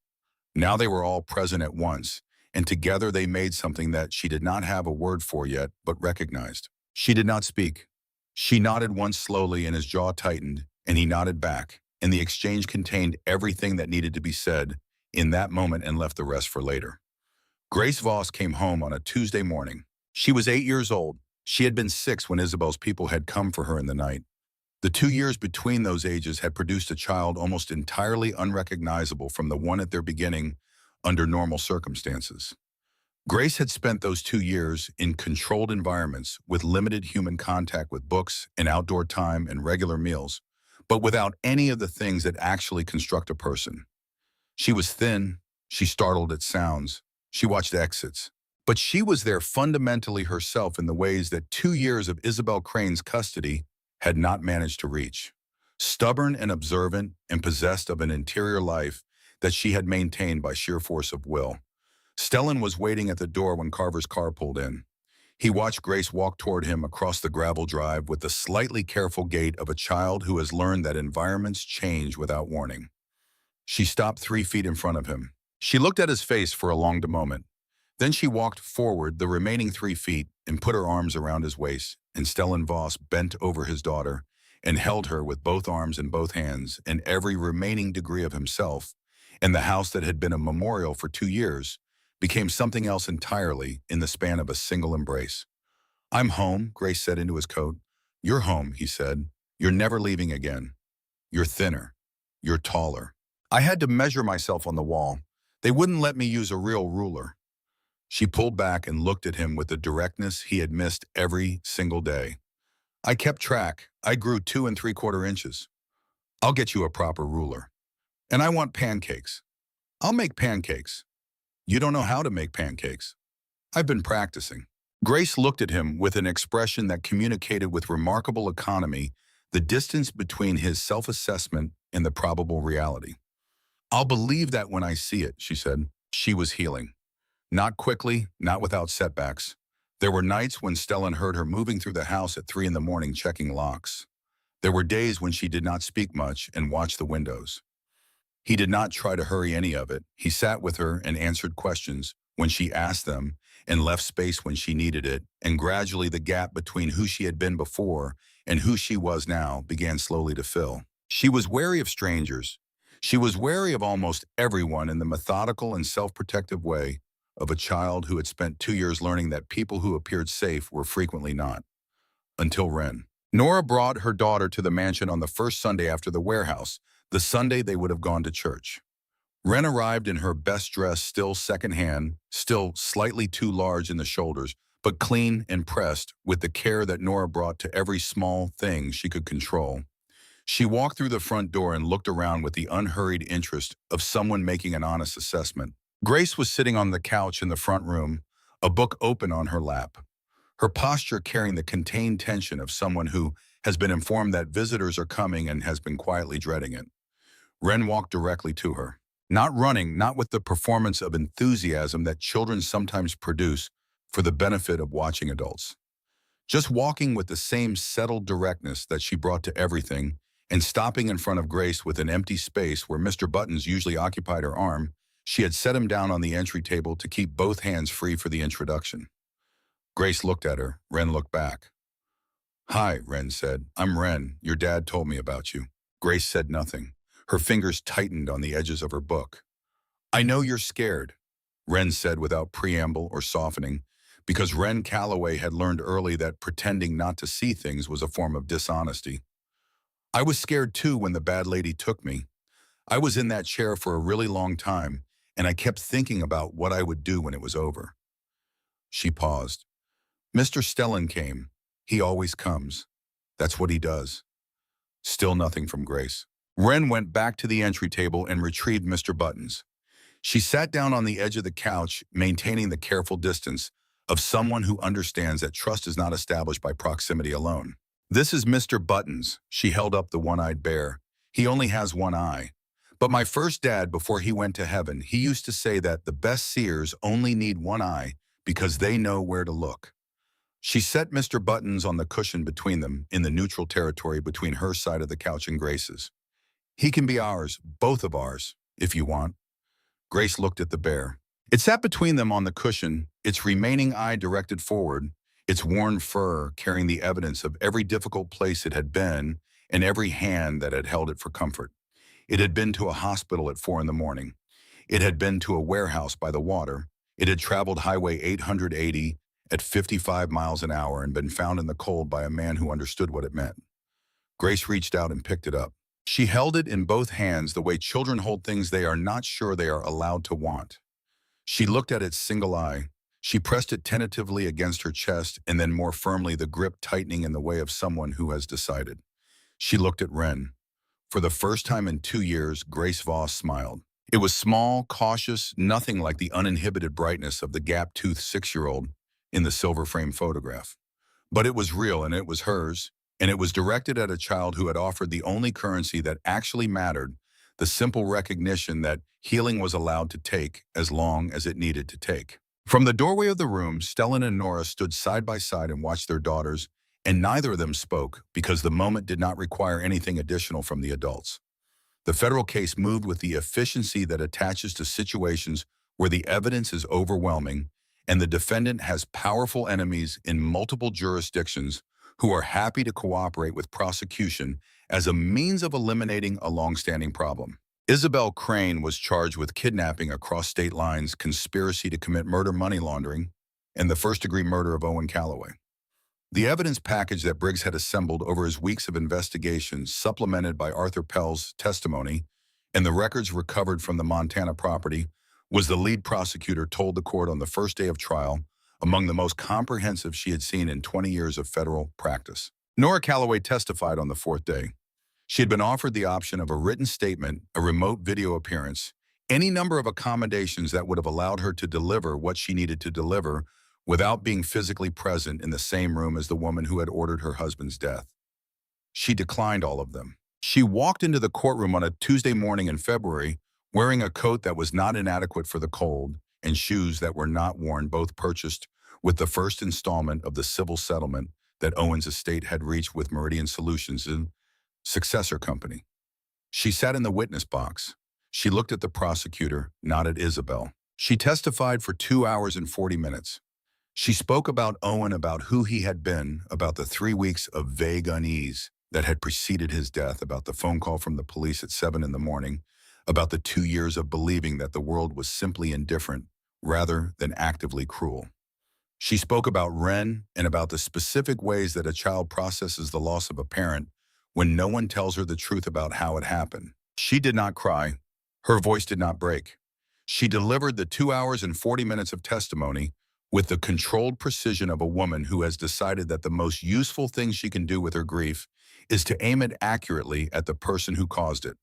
Now they were all present at once, and together they made something that she did not have a word for yet, but recognized. She did not speak. She nodded once slowly, and his jaw tightened, and he nodded back, and the exchange contained everything that needed to be said in that moment and left the rest for later. Grace Voss came home on a Tuesday morning. She was 8 years old. She had been 6 when Isabel's people had come for her in the night. The 2 years between those ages had produced a child almost entirely unrecognizable from the one at their beginning under normal circumstances. Grace had spent those 2 years in controlled environments with limited human contact with books and outdoor time and regular meals, but without any of the things that actually construct a person. She was thin, she startled at sounds, she watched exits, but she was there fundamentally herself in the ways that 2 years of Isabel Crane's custody had not managed to reach. Stubborn and observant and possessed of an interior life that she had maintained by sheer force of will. Stellan was waiting at the door when Carver's car pulled in. He watched Grace walk toward him across the gravel drive with the slightly careful gait of a child who has learned that environments change without warning. She stopped 3 feet in front of him. She looked at his face for a long moment. Then she walked forward the remaining 3 feet and put her arms around his waist, and Stellan Voss bent over his daughter and held her with both arms and both hands and every remaining degree of himself, and the house that had been a memorial for 2 years became something else entirely in the span of a single embrace. "I'm home," Grace said into his coat. "You're home," he said. "You're never leaving again. You're thinner. You're taller. I had to measure myself on the wall. They wouldn't let me use a real ruler." She pulled back and looked at him with the directness he had missed every single day. "I kept track. I grew 2 3/4 inches. I'll get you a proper ruler. And I want pancakes. I'll make pancakes. You don't know how to make pancakes. I've been practicing." Grace looked at him with an expression that communicated with remarkable economy the distance between his self-assessment and the probable reality. "I'll believe that when I see it," she said. She was healing. Not quickly, not without setbacks. There were nights when Stellan heard her moving through the house at 3 in the morning checking locks. There were days when she did not speak much and watched the windows. He did not try to hurry any of it. He sat with her and answered questions when she asked them and left space when she needed it, and gradually the gap between who she had been before and who she was now began slowly to fill. She was wary of strangers. She was wary of almost everyone in the methodical and self-protective way of a child who had spent 2 years learning that people who appeared safe were frequently not. Until Wren. Nora brought her daughter to the mansion on the first Sunday after the warehouse, the Sunday they would have gone to church. Wren arrived in her best dress, still secondhand, still slightly too large in the shoulders, but clean and pressed with the care that Nora brought to every small thing she could control. She walked through the front door and looked around with the unhurried interest of someone making an honest assessment. Grace was sitting on the couch in the front room, a book open on her lap. Her posture carrying the contained tension of someone who has been informed that visitors are coming and has been quietly dreading it. Wren walked directly to her. Not running, not with the performance of enthusiasm that children sometimes produce for the benefit of watching adults. just walking with the same settled directness that she brought to everything, and stopping in front of Grace with an empty space where Mr. Buttons usually occupied her arm. She had set him down on the entry table to keep both hands free for the introduction. Grace looked at her. Ren looked back. "Hi," Ren said. "I'm Ren. Your dad told me about you." Grace said nothing. Her fingers tightened on the edges of her book. "I know you're scared," Ren said without preamble or softening, because Ren Calloway had learned early that pretending not to see things was a form of dishonesty. "I was scared too when the bad lady took me. I was in that chair for a really long time, and I kept thinking about what I would do when it was over." She paused. "Mr. Stellan came. He always comes. That's what he does." Still nothing from Grace. Ren went back to the entry table and retrieved Mr. Buttons. She sat down on the edge of the couch, maintaining the careful distance of someone who understands that trust is not established by proximity alone. "This is Mr. Buttons." She held up the one-eyed bear. "He only has one eye. But my first dad, before he went to heaven, he used to say that the best seers only need one eye because they know where to look." She set Mr. Buttons on the cushion between them, in the neutral territory between her side of the couch and Grace's. "He can be ours, both of ours, if you want." Grace looked at the bear. It sat between them on the cushion, its remaining eye directed forward, its worn fur carrying the evidence of every difficult place it had been and every hand that had held it for comfort. It had been to a hospital at 4 in the morning. It had been to a warehouse by the water. It had traveled Highway 880 at 55 miles an hour and been found in the cold by a man who understood what it meant. Grace reached out and picked it up. She held it in both hands the way children hold things they are not sure they are allowed to want. She looked at its single eye. She pressed it tentatively against her chest and then more firmly, the grip tightening in the way of someone who has decided. She looked at Ren. For the first time in 2 years, Grace Voss smiled. It was small, cautious, nothing like the uninhibited brightness of the gap-toothed 6-year-old in the silver frame photograph. But it was real and it was hers, and it was directed at a child who had offered the only currency that actually mattered, the simple recognition that healing was allowed to take as long as it needed to take. From the doorway of the room, Stellan and Nora stood side by side and watched their daughters, and neither of them spoke because the moment did not require anything additional from the adults. The federal case moved with the efficiency that attaches to situations where the evidence is overwhelming and the defendant has powerful enemies in multiple jurisdictions who are happy to cooperate with prosecution as a means of eliminating a long-standing problem. Isabel Crane was charged with kidnapping across state lines, conspiracy to commit murder, money laundering, and the first-degree murder of Owen Calloway. The evidence package that Briggs had assembled over his weeks of investigation, supplemented by Arthur Pell's testimony, and the records recovered from the Montana property, was, the lead prosecutor told the court on the first day of trial, among the most comprehensive she had seen in 20 years of federal practice. Nora Calloway testified on the 4th day. She had been offered the option of a written statement, a remote video appearance, any number of accommodations that would have allowed her to deliver what she needed to deliver without being physically present in the same room as the woman who had ordered her husband's death. She declined all of them. She walked into the courtroom on a Tuesday morning in February, wearing a coat that was not inadequate for the cold and shoes that were not worn, both purchased with the first installment of the civil settlement that Owen's estate had reached with Meridian Solutions, a successor company. She sat in the witness box. She looked at the prosecutor, not at Isabel. She testified for 2 hours and 40 minutes. She spoke about Owen, about who he had been, about the 3 weeks of vague unease that had preceded his death, about the phone call from the police at 7 in the morning, about the 2 years of believing that the world was simply indifferent rather than actively cruel. She spoke about Ren and about the specific ways that a child processes the loss of a parent when no one tells her the truth about how it happened. She did not cry. Her voice did not break. She delivered the 2 hours and 40 minutes of testimony with the controlled precision of a woman who has decided that the most useful thing she can do with her grief is to aim it accurately at the person who caused it.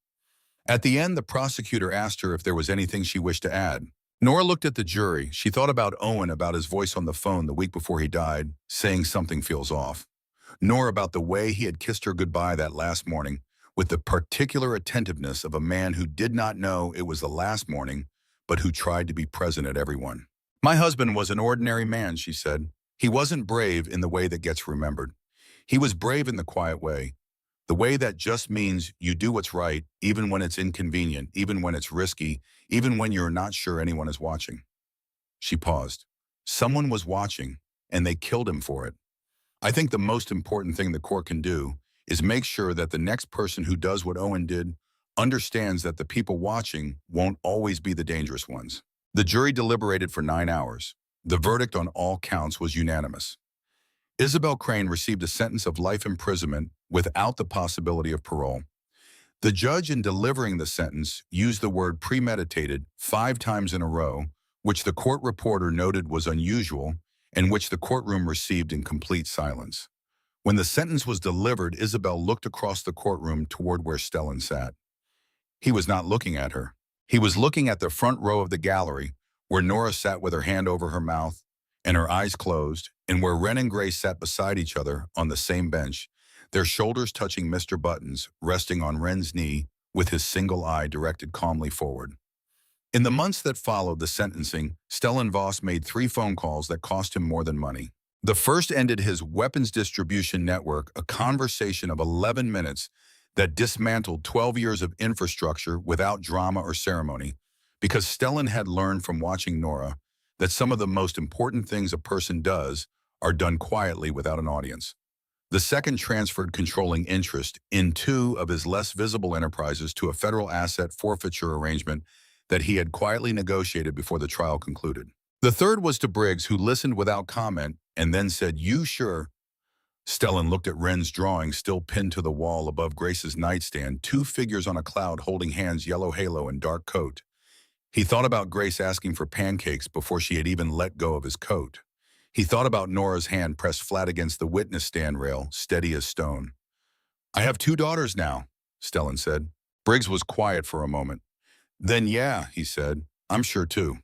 At the end, the prosecutor asked her if there was anything she wished to add. Nora looked at the jury. She thought about Owen, about his voice on the phone the week before he died, saying something feels off. Nora about the way he had kissed her goodbye that last morning, with the particular attentiveness of a man who did not know it was the last morning, but who tried to be present at every one. "My husband was an ordinary man," she said. He wasn't brave in the way that gets remembered. He was brave in the quiet way, the way that just means you do what's right, even when it's inconvenient, even when it's risky, even when you're not sure anyone is watching. She paused. Someone was watching, and they killed him for it. I think the most important thing the court can do is make sure that the next person who does what Owen did understands that the people watching won't always be the dangerous ones. The jury deliberated for 9 hours. The verdict on all counts was unanimous. Isabel Crane received a sentence of life imprisonment without the possibility of parole. The judge, in delivering the sentence, used the word premeditated 5 times in a row, which the court reporter noted was unusual and which the courtroom received in complete silence. When the sentence was delivered, Isabel looked across the courtroom toward where Stellan sat. He was not looking at her. He was looking at the front row of the gallery, where Nora sat with her hand over her mouth and her eyes closed, and where Ren and Grace sat beside each other on the same bench, their shoulders touching Mr. Button's, resting on Ren's knee, with his single eye directed calmly forward. In the months that followed the sentencing, Stellan Voss made 3 phone calls that cost him more than money. The first ended his weapons distribution network, a conversation of 11 minutes that dismantled 12 years of infrastructure without drama or ceremony, because Stellan had learned from watching Nora that some of the most important things a person does are done quietly without an audience. The second transferred controlling interest in 2 of his less visible enterprises to a federal asset forfeiture arrangement that he had quietly negotiated before the trial concluded. The third was to Briggs, who listened without comment and then said, "You sure?" Stellan looked at Ren's drawing still pinned to the wall above Grace's nightstand, 2 figures on a cloud holding hands, yellow halo and dark coat. He thought about Grace asking for pancakes before she had even let go of his coat. He thought about Nora's hand pressed flat against the witness stand rail, steady as stone. "I have 2 daughters now," Stellan said. Briggs was quiet for a moment. "Then yeah," he said, "I'm sure too."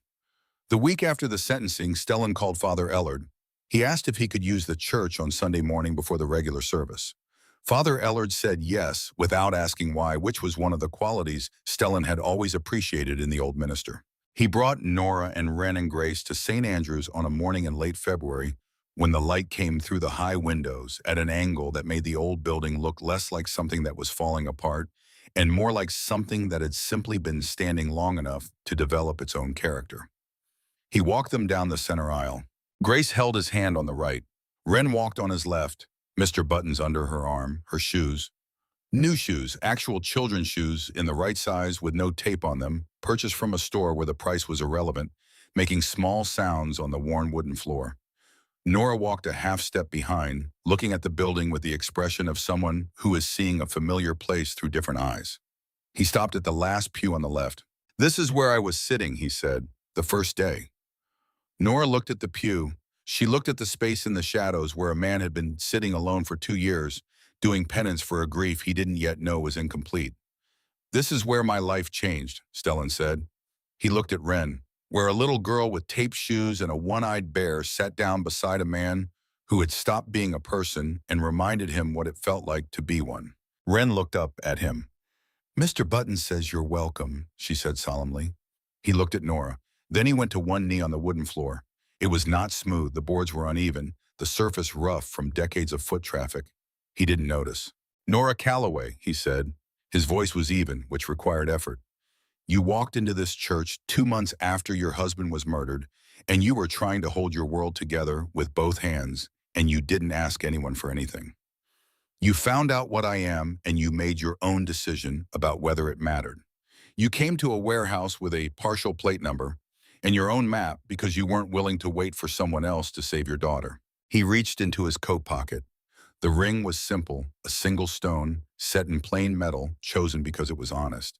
The week after the sentencing, Stellan called Father Ellard. He asked if he could use the church on Sunday morning before the regular service. Father Ellard said yes, without asking why, which was one of the qualities Stellan had always appreciated in the old minister. He brought Nora and Ren and Grace to St. Andrew's on a morning in late February, when the light came through the high windows at an angle that made the old building look less like something that was falling apart and more like something that had simply been standing long enough to develop its own character. He walked them down the center aisle. Grace held his hand on the right. Ren walked on his left, Mr. Buttons under her arm, her shoes. New shoes, actual children's shoes in the right size with no tape on them, purchased from a store where the price was irrelevant, making small sounds on the worn wooden floor. Nora walked a half step behind, looking at the building with the expression of someone who is seeing a familiar place through different eyes. He stopped at the last pew on the left. "This is where I was sitting," he said, "the first day." Nora looked at the pew. She looked at the space in the shadows where a man had been sitting alone for 2 years, doing penance for a grief he didn't yet know was incomplete. "This is where my life changed," Stellan said. He looked at Ren, where a little girl with taped shoes and a one-eyed bear sat down beside a man who had stopped being a person and reminded him what it felt like to be one. Ren looked up at him. "Mr. Button says you're welcome," she said solemnly. He looked at Nora. Then he went to one knee on the wooden floor. It was not smooth, the boards were uneven, the surface rough from decades of foot traffic. He didn't notice. "Nora Calloway," he said. His voice was even, which required effort. "You walked into this church 2 months after your husband was murdered, and you were trying to hold your world together with both hands, and you didn't ask anyone for anything. You found out what I am, and you made your own decision about whether it mattered. You came to a warehouse with a partial plate number and your own map because you weren't willing to wait for someone else to save your daughter." He reached into his coat pocket. The ring was simple, a single stone, set in plain metal, chosen because it was honest.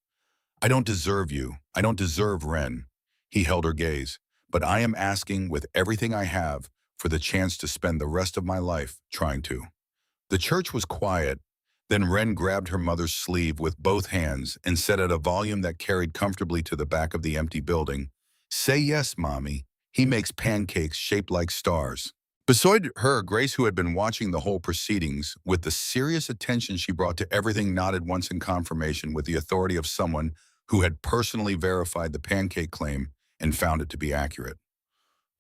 "I don't deserve you. I don't deserve Ren." He held her gaze. "But I am asking with everything I have for the chance to spend the rest of my life trying to." The church was quiet. Then Ren grabbed her mother's sleeve with both hands and said at a volume that carried comfortably to the back of the empty building, "Say yes, Mommy. He makes pancakes shaped like stars." Beside her, Grace, who had been watching the whole proceedings with the serious attention she brought to everything, nodded once in confirmation with the authority of someone who had personally verified the pancake claim and found it to be accurate.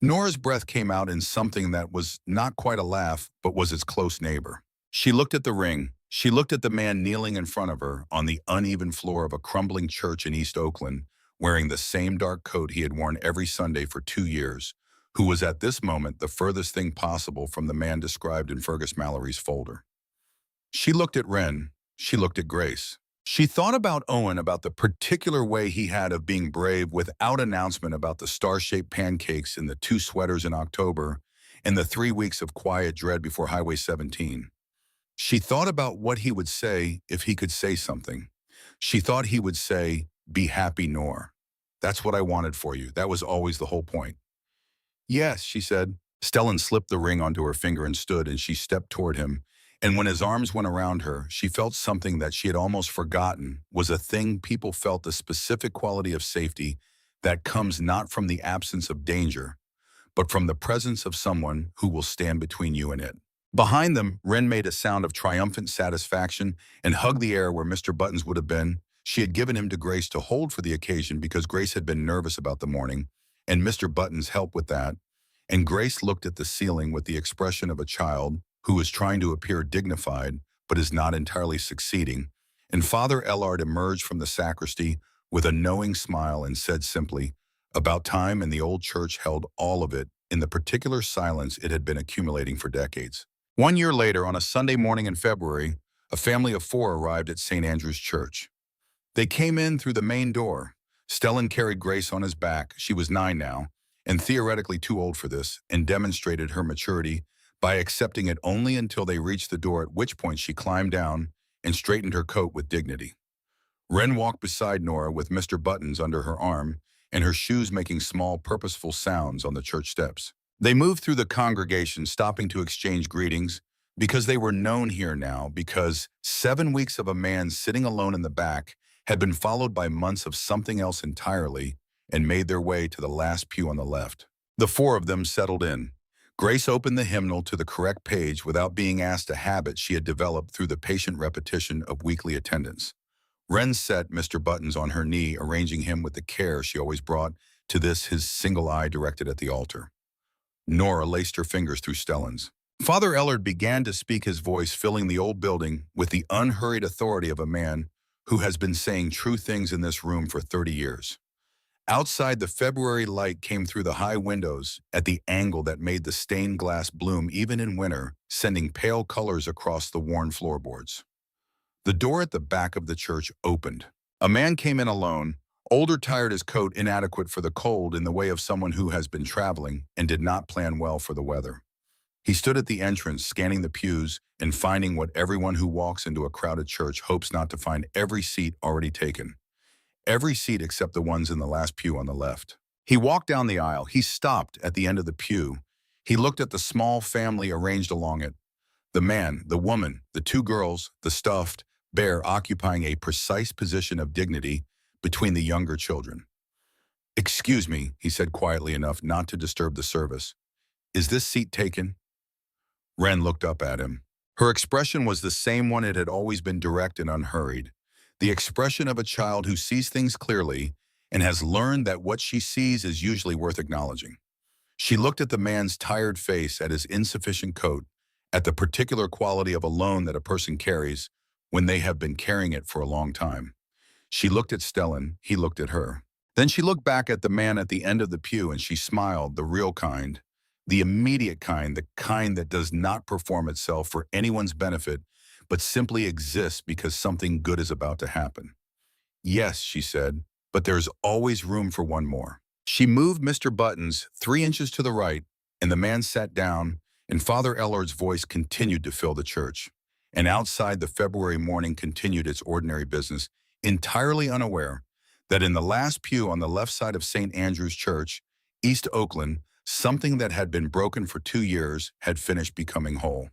Nora's breath came out in something that was not quite a laugh, but was its close neighbor. She looked at the ring. She looked at the man kneeling in front of her on the uneven floor of a crumbling church in East Oakland, wearing the same dark coat he had worn every Sunday for 2 years, who was at this moment the furthest thing possible from the man described in Fergus Mallory's folder. She looked at Wren. She looked at Grace. She thought about Owen, about the particular way he had of being brave without announcement, about the star-shaped pancakes and the 2 sweaters in October and the 3 weeks of quiet dread before Highway 17. She thought about what he would say if he could say something. She thought he would say, "Be happy, Nor. That's what I wanted for you. That was always the whole point." "Yes," she said. Stellan slipped the ring onto her finger and stood, and she stepped toward him. And when his arms went around her, she felt something that she had almost forgotten was a thing people felt, the specific quality of safety that comes not from the absence of danger, but from the presence of someone who will stand between you and it. Behind them, Wren made a sound of triumphant satisfaction and hugged the air where Mr. Buttons would have been. She had given him to Grace to hold for the occasion because Grace had been nervous about the morning, and Mr. Buttons helped with that. And Grace looked at the ceiling with the expression of a child who is trying to appear dignified but is not entirely succeeding. And Father Ellard emerged from the sacristy with a knowing smile and said simply, "About time," and the old church held all of it in the particular silence it had been accumulating for decades. 1 year later, on a Sunday morning in February, a family of 4 arrived at St. Andrew's Church. They came in through the main door. Stellan carried Grace on his back. She was 9 now, and theoretically too old for this, and demonstrated her maturity by accepting it only until they reached the door, at which point she climbed down and straightened her coat with dignity. Wren walked beside Nora with Mr. Buttons under her arm and her shoes making small, purposeful sounds on the church steps. They moved through the congregation, stopping to exchange greetings, because they were known here now, because 7 weeks of a man sitting alone in the back had been followed by months of something else entirely, and made their way to the last pew on the left. The 4 of them settled in. Grace opened the hymnal to the correct page without being asked, a habit she had developed through the patient repetition of weekly attendance. Wren set Mr. Buttons on her knee, arranging him with the care she always brought to this, his single eye directed at the altar. Nora laced her fingers through Stellan's. Father Ellard began to speak, his voice filling the old building with the unhurried authority of a man who has been saying true things in this room for 30 years. Outside, the February light came through the high windows at the angle that made the stained glass bloom even in winter, sending pale colors across the worn floorboards. The door at the back of the church opened. A man came in alone, older, tired, his coat inadequate for the cold, in the way of someone who has been traveling and did not plan well for the weather. He stood at the entrance, scanning the pews and finding what everyone who walks into a crowded church hopes not to find: every seat already taken. Every seat except the ones in the last pew on the left. He walked down the aisle. He stopped at the end of the pew. He looked at the small family arranged along it. The man, the woman, the 2 girls, the stuffed bear occupying a precise position of dignity between the younger children. "Excuse me," he said quietly enough not to disturb the service. "Is this seat taken?" Wren looked up at him. Her expression was the same one. It had always been direct and unhurried. The expression of a child who sees things clearly and has learned that what she sees is usually worth acknowledging. She looked at the man's tired face, at his insufficient coat, at the particular quality of alone that a person carries when they have been carrying it for a long time. She looked at Stellan. He looked at her. Then she looked back at the man at the end of the pew, and she smiled, the real kind, the immediate kind, the kind that does not perform itself for anyone's benefit, but simply exists because something good is about to happen. "Yes," she said, "but there's always room for one more." She moved Mr. Buttons 3 inches to the right, and the man sat down, and Father Ellard's voice continued to fill the church. And outside, the February morning continued its ordinary business, entirely unaware that in the last pew on the left side of St. Andrew's Church, East Oakland, something that had been broken for 2 years had finished becoming whole.